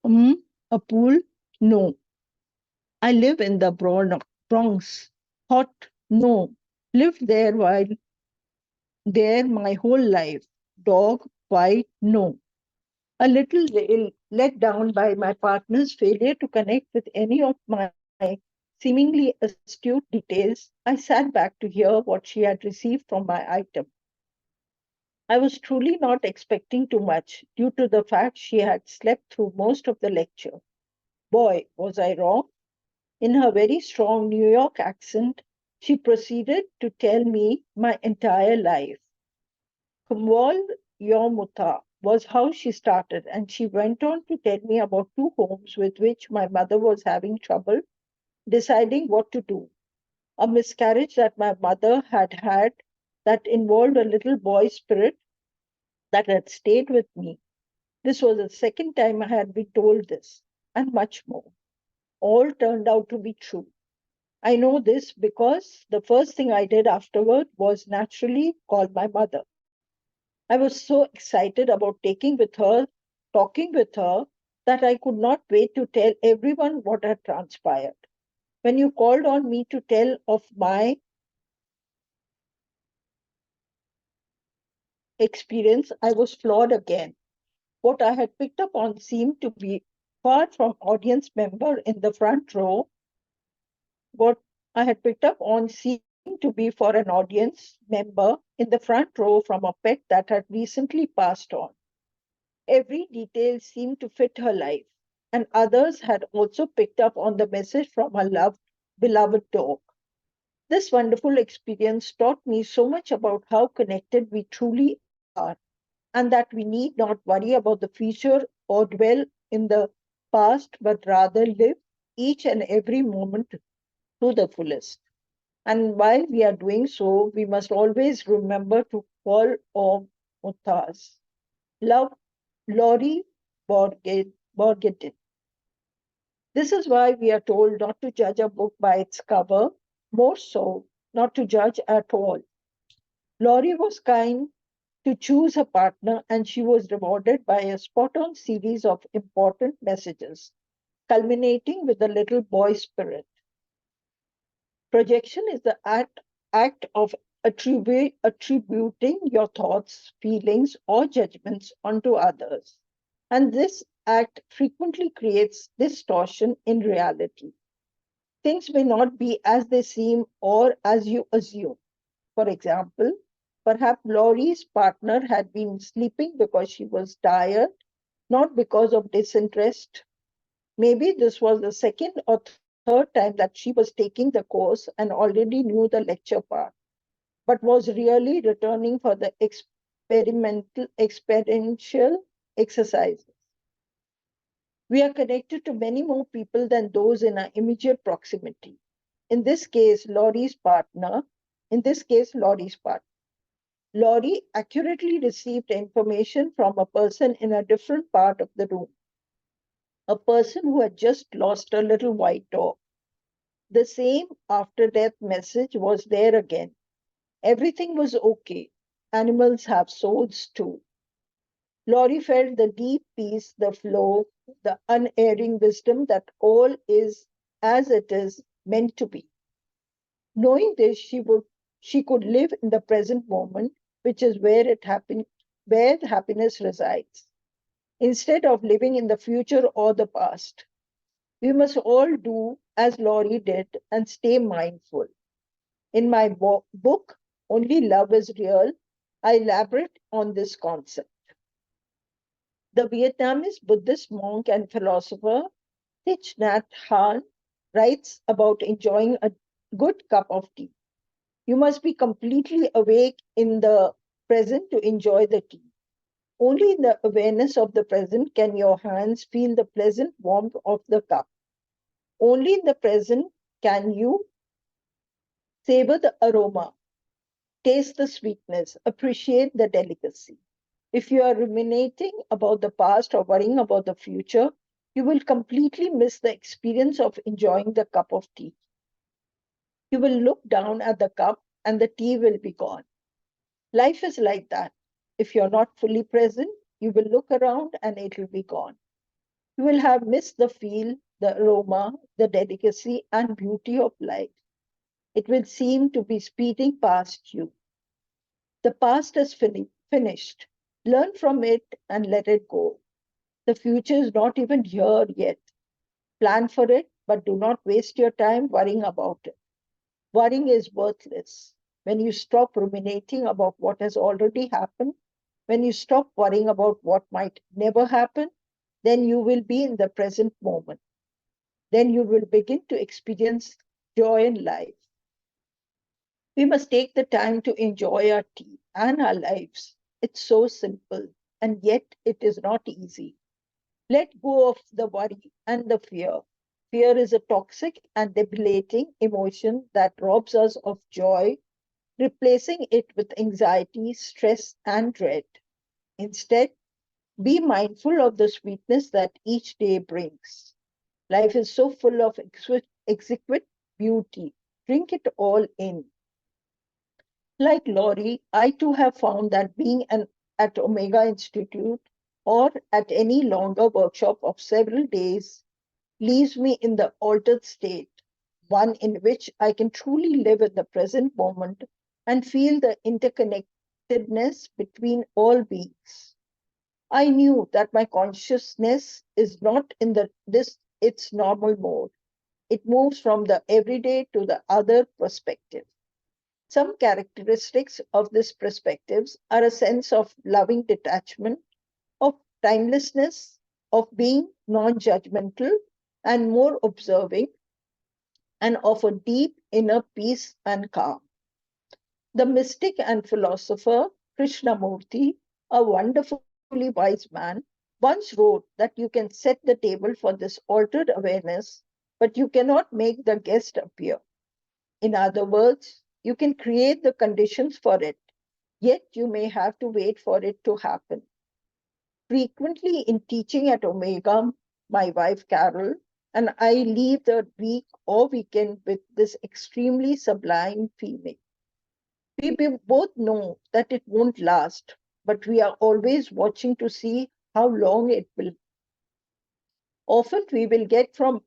Speaker 3: a pool, no. I live in the Bronx. Hot, no. Lived there my whole life. dog, fight, no. A little let down by my partner's failure to connect with any of my seemingly astute details, I sat back to hear what she had received from my item. I was truly not expecting too much due to the fact she had slept through most of the lecture. Boy, was I wrong. In her very strong New York accent, she proceeded to tell me my entire life. Kumwal Yomuta was how she started, and she went on to tell me about two homes with which my mother was having trouble deciding what to do. A miscarriage that my mother had had that involved a little boy spirit that had stayed with me. This was the second time I had been told this, and much more. All turned out to be true. I know this because the first thing I did afterward was naturally call my mother. I was so excited about talking with her, that I could not wait to tell everyone what had transpired. When you called on me to tell of my experience, I was floored again. What I had picked up on seemed to be far from audience member in the front row. What I had picked up on seemed to be for an audience member in the front row from a pet that had recently passed on. Every detail seemed to fit her life, and others had also picked up on the message from her beloved dog. This wonderful experience taught me so much about how connected we truly are, and that we need not worry about the future or dwell in the past, but rather live each and every moment to the fullest. And while we are doing so, we must always remember to call on Muthas. Love, Laurie Borgetin. This is why we are told not to judge a book by its cover, more so, not to judge at all. Laurie was kind to choose a partner, and she was rewarded by a spot on series of important messages, culminating with the little boy spirit. Projection is the act of attributing your thoughts, feelings, or judgments onto others. And this act frequently creates distortion in reality. Things may not be as they seem or as you assume. For example, perhaps Laurie's partner had been sleeping because she was tired, not because of disinterest. Maybe this was the second or third time that she was taking the course and already knew the lecture part, but was really returning for the experiential exercises. We are connected to many more people than those in our immediate proximity. In this case, Laurie's partner, in this case, Laurie's partner. Laurie accurately received information from a person in a different part of the room, a person who had just lost a little white dog. The same after death message was there again. Everything was okay. Animals have souls too. Laurie felt the deep peace, the flow, the unerring wisdom that all is as it is meant to be. Knowing this, she could live in the present moment, which is where it happened, where happiness resides, instead of living in the future or the past. We must all do as Laurie did and stay mindful. In my book, Only Love is Real, I elaborate on this concept. The Vietnamese Buddhist monk and philosopher Thich Nhat Hanh writes about enjoying a good cup of tea. You must be completely awake in the present to enjoy the tea. Only in the awareness of the present can your hands feel the pleasant warmth of the cup. Only in the present can you savor the aroma, taste the sweetness, appreciate the delicacy. If you are ruminating about the past or worrying about the future, you will completely miss the experience of enjoying the cup of tea. You will look down at the cup and the tea will be gone. Life is like that. If you're not fully present, you will look around and it will be gone. You will have missed the feel, the aroma, the delicacy, and beauty of life. It will seem to be speeding past you. The past is finished. Learn from it and let it go. The future is not even here yet. Plan for it, but do not waste your time worrying about it. Worrying is worthless. When you stop ruminating about what has already happened, when you stop worrying about what might never happen, then you will be in the present moment. Then you will begin to experience joy in life. We must take the time to enjoy our tea and our lives. It's so simple, and yet it is not easy. Let go of the worry and the fear. Fear is a toxic and debilitating emotion that robs us of joy, replacing it with anxiety, stress, and dread. Instead, be mindful of the sweetness that each day brings. Life is so full of exquisite beauty. Drink it all in. Like Laurie, I too have found that at Omega Institute or at any longer workshop of several days leaves me in the altered state, one in which I can truly live in the present moment and feel the interconnectedness between all beings. I knew that my consciousness is not in this its normal mode. It moves from the everyday to the other perspective. Some characteristics of this perspectives are a sense of loving detachment, of timelessness, of being non-judgmental and more observing, and of a deep inner peace and calm. The mystic and philosopher Krishnamurti, a wonderfully wise man, once wrote that you can set the table for this altered awareness, but you cannot make the guest appear. In other words, you can create the conditions for it, yet you may have to wait for it to happen. Frequently in teaching at Omega, my wife Carol and I leave the week or weekend with this extremely sublime feeling. We both know that it won't last, but we are always watching to see how long it will. Often we will get from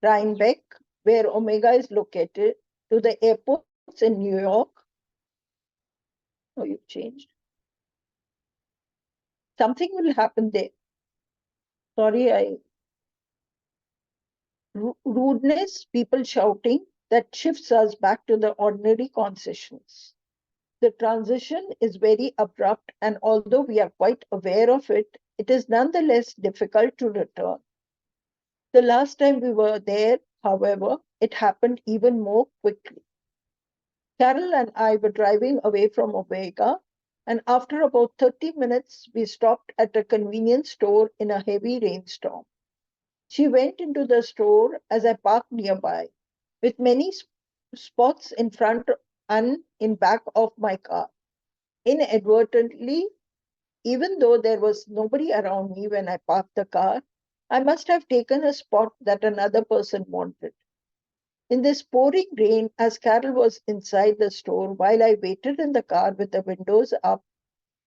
Speaker 3: Rhinebeck, where Omega is located, to the airports in New York. Oh, you've changed. Something will happen there. Sorry, rudeness, people shouting, that shifts us back to the ordinary concessions. The transition is very abrupt, and although we are quite aware of it, it is nonetheless difficult to return. The last time we were there, however, it happened even more quickly. Carol and I were driving away from Omega, and after about 30 minutes, we stopped at a convenience store in a heavy rainstorm. She went into the store as I parked nearby, with many spots in front and in back of my car. Inadvertently, even though there was nobody around me when I parked the car, I must have taken a spot that another person wanted. In this pouring rain, as Carol was inside the store while I waited in the car with the windows up,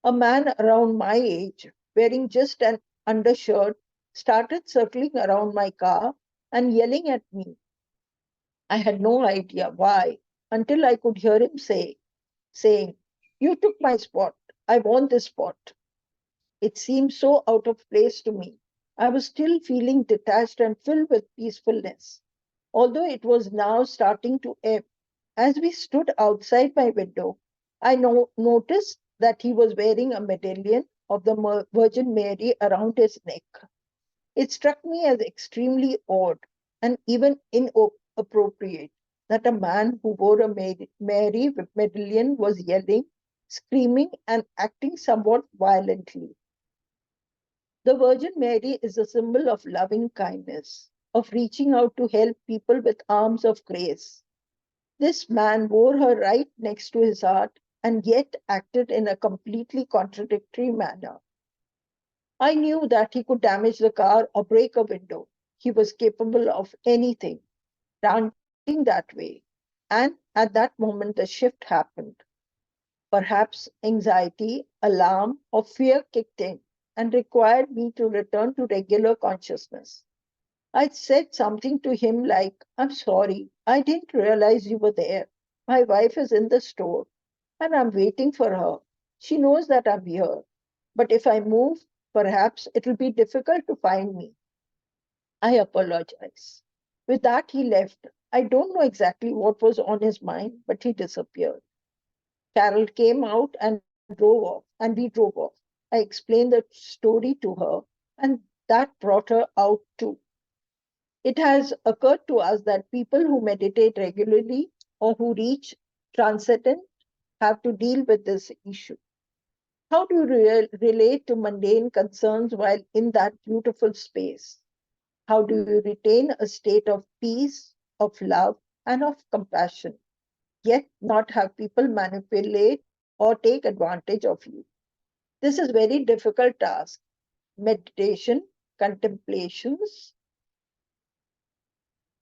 Speaker 3: a man around my age, wearing just an undershirt, started circling around my car and yelling at me. I had no idea why until I could hear him saying, "You took my spot. I want this spot." It seemed so out of place to me. I was still feeling detached and filled with peacefulness, although it was now starting to ebb. As we stood outside my window, I noticed that he was wearing a medallion of the Virgin Mary around his neck. It struck me as extremely odd and even inappropriate that a man who wore a Mary medallion was yelling, screaming, and acting somewhat violently. The Virgin Mary is a symbol of loving kindness, of reaching out to help people with arms of grace. This man wore her right next to his heart and yet acted in a completely contradictory manner. I knew that he could damage the car or break a window. He was capable of anything, ranting that way. And at that moment, the shift happened. Perhaps anxiety, alarm, or fear kicked in and required me to return to regular consciousness. I said something to him like, "I'm sorry, I didn't realize you were there. My wife is in the store and I'm waiting for her. She knows that I'm here." but if I move, perhaps it'll be difficult to find me. I apologize. With that, he left. I don't know exactly what was on his mind, but he disappeared. Carol came out and drove off, and we drove off. I explained the story to her, and that brought her out too. It has occurred to us that people who meditate regularly or who reach transcendent have to deal with this issue. How do you relate to mundane concerns while in that beautiful space? How do you retain a state of peace, of love, and of compassion, yet not have people manipulate or take advantage of you? This is very difficult task. Meditation, contemplations,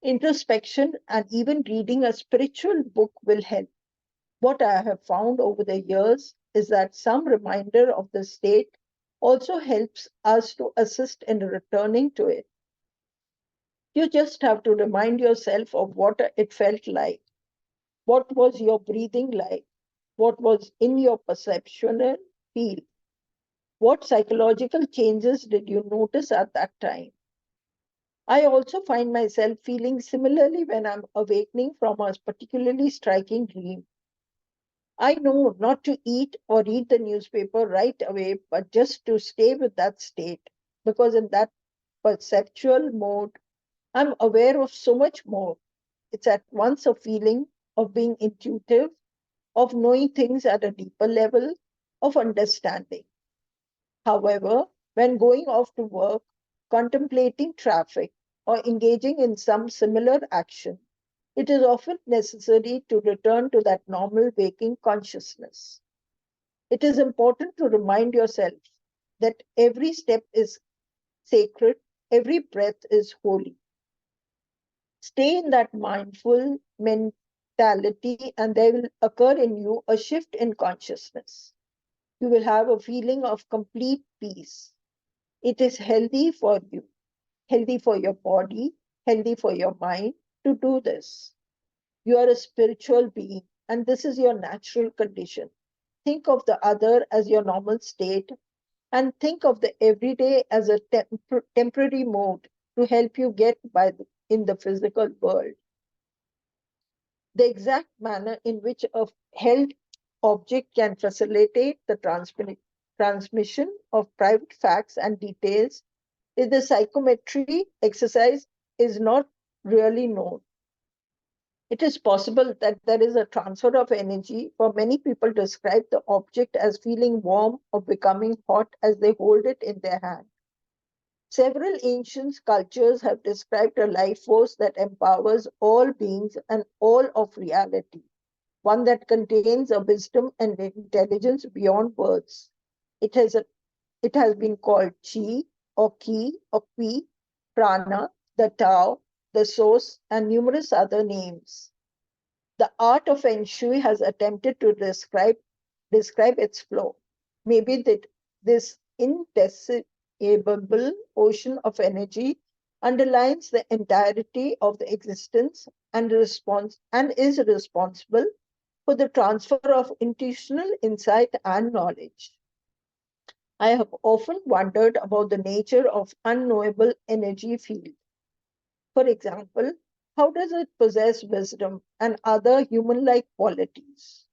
Speaker 3: introspection, and even reading a spiritual book will help. What I have found over the years is that some reminder of the state also helps us to assist in returning to it. You just have to remind yourself of what it felt like. What was your breathing like? What was in your perceptual field? What psychological changes did you notice at that time? I also find myself feeling similarly when I'm awakening from a particularly striking dream. I know not to eat or read the newspaper right away, but just to stay with that state, because in that perceptual mode, I'm aware of so much more. It's at once a feeling of being intuitive, of knowing things at a deeper level, of understanding. However, when going off to work, contemplating traffic, or engaging in some similar action, it is often necessary to return to that normal waking consciousness. It is important to remind yourself that every step is sacred, every breath is holy. Stay in that mindful mentality, and there will occur in you a shift in consciousness. You will have a feeling of complete peace. It is healthy for you, healthy for your body, healthy for your mind to do this. You are a spiritual being, and this is your natural condition. Think of the other as your normal state, and think of the everyday as a temporary mode to help you get by in the physical world. The exact manner in which a held object can facilitate the transmission of private facts and details in the psychometry exercise is not really known. It is possible that there is a transfer of energy, for many people describe the object as feeling warm or becoming hot as they hold it in their hand. Several ancient cultures have described a life force that empowers all beings and all of reality, one that contains a wisdom and intelligence beyond words. It has, a, it has been called chi or ki or pi, prana, the Tao, the source, and numerous other names. The art of Feng Shui has attempted to describe its flow. Maybe this indescribable ocean of energy underlines the entirety of the existence and is responsible for the transfer of intuitional insight and knowledge. I have often wondered about the nature of unknowable energy field. For example, how does it possess wisdom and other human-like qualities?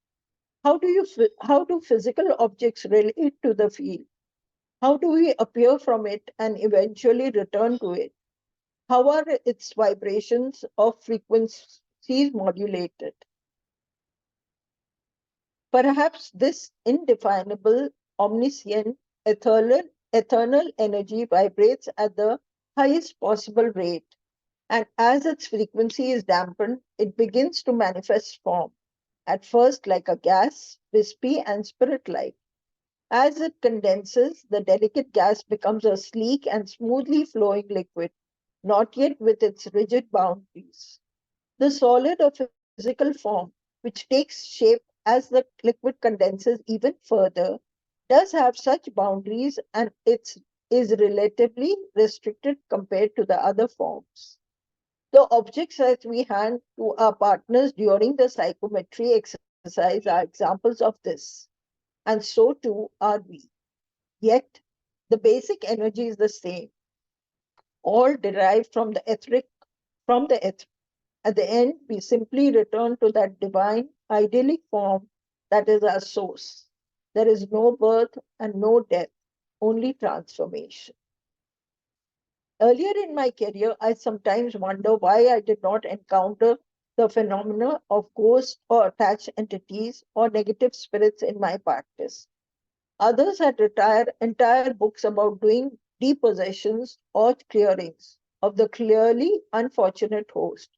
Speaker 3: How do physical objects relate to the field? How do we appear from it and eventually return to it? How are its vibrations or frequencies modulated? Perhaps this indefinable, omniscient, eternal energy vibrates at the highest possible rate, and as its frequency is dampened, it begins to manifest form, at first like a gas, wispy and spirit-like. As it condenses, the delicate gas becomes a sleek and smoothly flowing liquid, not yet with its rigid boundaries. The solid or physical form, which takes shape as the liquid condenses even further, does have such boundaries, and it is relatively restricted compared to the other forms. The objects that we hand to our partners during the psychometry exercise are examples of this, and so too are we. Yet, the basic energy is the same, all derived from the etheric, from the etheric. At the end, we simply return to that divine, idyllic form that is our source. There is no birth and no death, only transformation. Earlier in my career, I sometimes wonder why I did not encounter the phenomena of ghosts or attached entities or negative spirits in my practice. Others had retired entire books about doing depossessions or clearings of the clearly unfortunate host.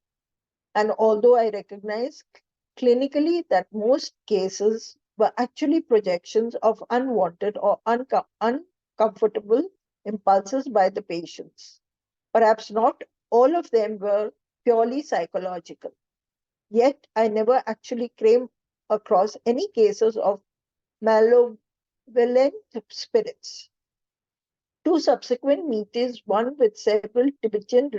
Speaker 3: And although I recognize clinically that most cases were actually projections of unwanted or uncomfortable impulses by the patients, perhaps not all of them were purely psychological. Yet I never actually came across any cases of malevolent spirits. Two subsequent meetings, one with several Tibetan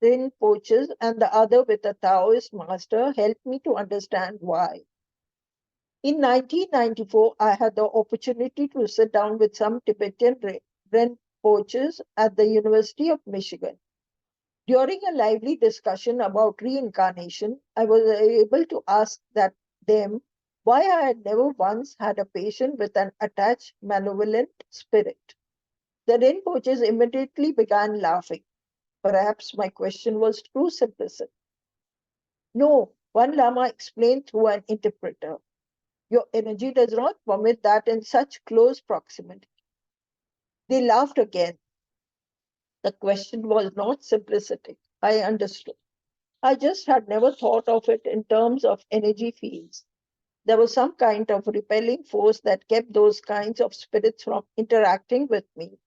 Speaker 3: Rinpoches and the other with a Taoist master, helped me to understand why. In 1994, I had the opportunity to sit down with some Tibetan Rinpoches at the University of Michigan. During a lively discussion about reincarnation, I was able to ask them why I had never once had a patient with an attached malevolent spirit. The Rinpoches immediately began laughing. Perhaps my question was too simplistic. No, one Lama explained through an interpreter. Your energy does not permit that in such close proximity. They laughed again. The question was not simplistic. I understood. I just had never thought of it in terms of energy fields. There was some kind of repelling force that kept those kinds of spirits from interacting with me.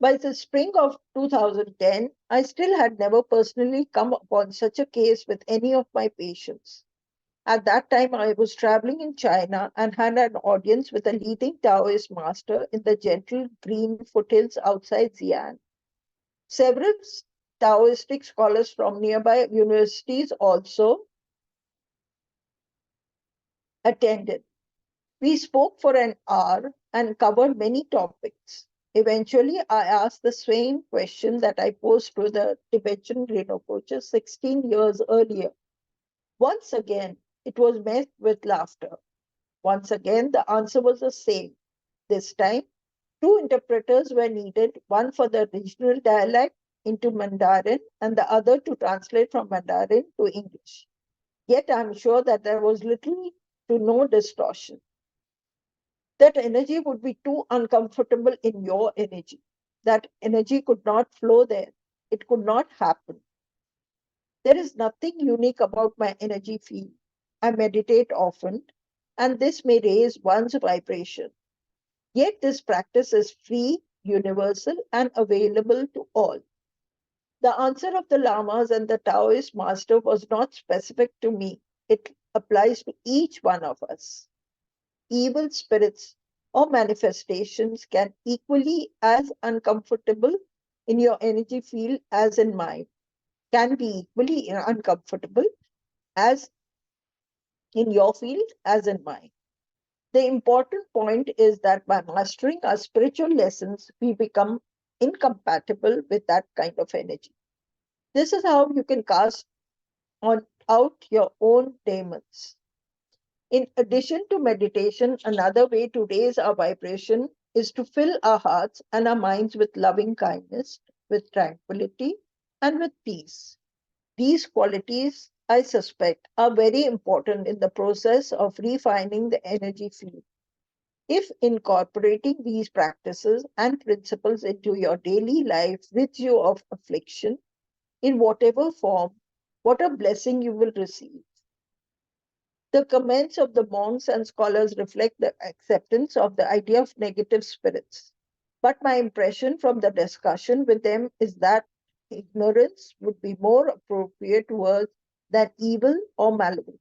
Speaker 3: By the spring of 2010, I still had never personally come upon such a case with any of my patients. At that time, I was traveling in China and had an audience with a leading Taoist master in the gentle green foothills outside Xi'an. Several Taoistic scholars from nearby universities also attended. We spoke for an hour and covered many topics. Eventually, I asked the same question that I posed to the Tibetan Rinpoche 16 years earlier. Once again, it was met with laughter. Once again, the answer was the same. This time, two interpreters were needed, one for the regional dialect into Mandarin and the other to translate from Mandarin to English. Yet I'm sure that there was little to no distortion. That energy would be too uncomfortable in your energy. That energy could not flow there. It could not happen. There is nothing unique about my energy field. I meditate often, and this may raise one's vibration. Yet this practice is free, universal, and available to all. The answer of the Lamas and the Taoist master was not specific to me. It applies to each one of us. Evil spirits or manifestations can equally as uncomfortable in your energy field as in mine, can be equally uncomfortable as in your field as in mine. The important point is that by mastering our spiritual lessons, we become incompatible with that kind of energy. This is how you can cast out your own demons. In addition to meditation, another way to raise our vibration is to fill our hearts and our minds with loving kindness, with tranquility, and with peace. These qualities, I suspect, are very important in the process of refining the energy field. If incorporating these practices and principles into your daily life rids you of affliction, in whatever form, what a blessing you will receive. The comments of the monks and scholars reflect the acceptance of the idea of negative spirits. But my impression from the discussion with them is that ignorance would be more appropriate word than evil or malevolent.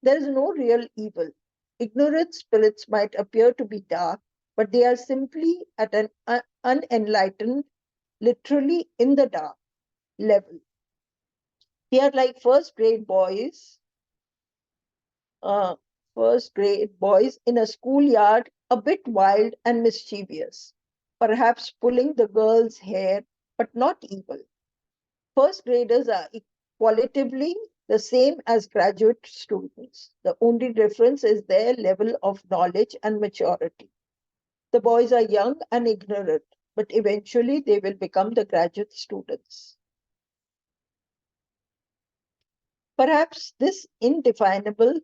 Speaker 3: There is no real evil. Ignorant spirits might appear to be dark, but they are simply at an unenlightened, literally in the dark level. They are like uh, first grade boys in a schoolyard a bit wild and mischievous, perhaps pulling the girl's hair, but not evil. First graders are qualitatively the same as graduate students. The only difference is their level of knowledge and maturity. The boys are young and ignorant, but eventually they will become the graduate students. Perhaps this indefinable,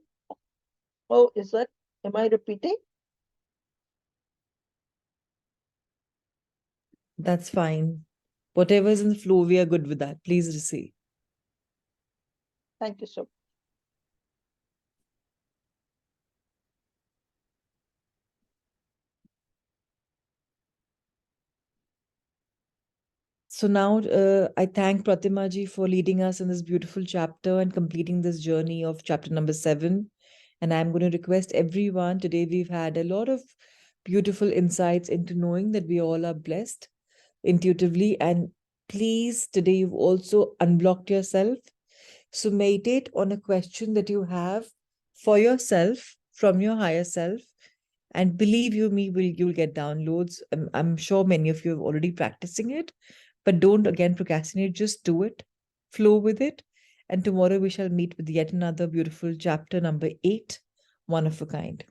Speaker 3: oh, is that, am I repeating?
Speaker 2: That's fine. Whatever's in the flow, we are good with that. Please receive.
Speaker 3: Thank you so much.
Speaker 2: So now I thank Pratima ji for leading us in this beautiful chapter and completing this journey of chapter number 7. And I'm going to request everyone today, we've had a lot of beautiful insights into knowing that we all are blessed intuitively. And please, today you've also unblocked yourself. So meditate on a question that you have for yourself from your higher self. And believe you me, you'll get downloads. I'm sure many of you are already practicing it, but don't again procrastinate. Just do it, flow with it. And tomorrow we shall meet with yet another beautiful chapter number 8, one of a kind.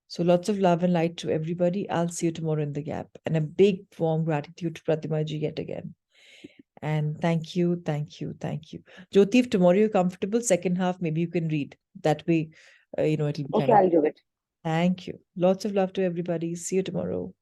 Speaker 2: So lots of love and light to everybody. I'll see you tomorrow in the gap. And a big warm gratitude to Pratima ji yet again. And thank you, thank you, thank you. Jyoti, if tomorrow you're comfortable, second half, maybe you can read. That way, it'll be
Speaker 3: Okay,
Speaker 2: kind.
Speaker 3: I'll do it.
Speaker 2: Thank you. Lots of love to everybody. See you tomorrow.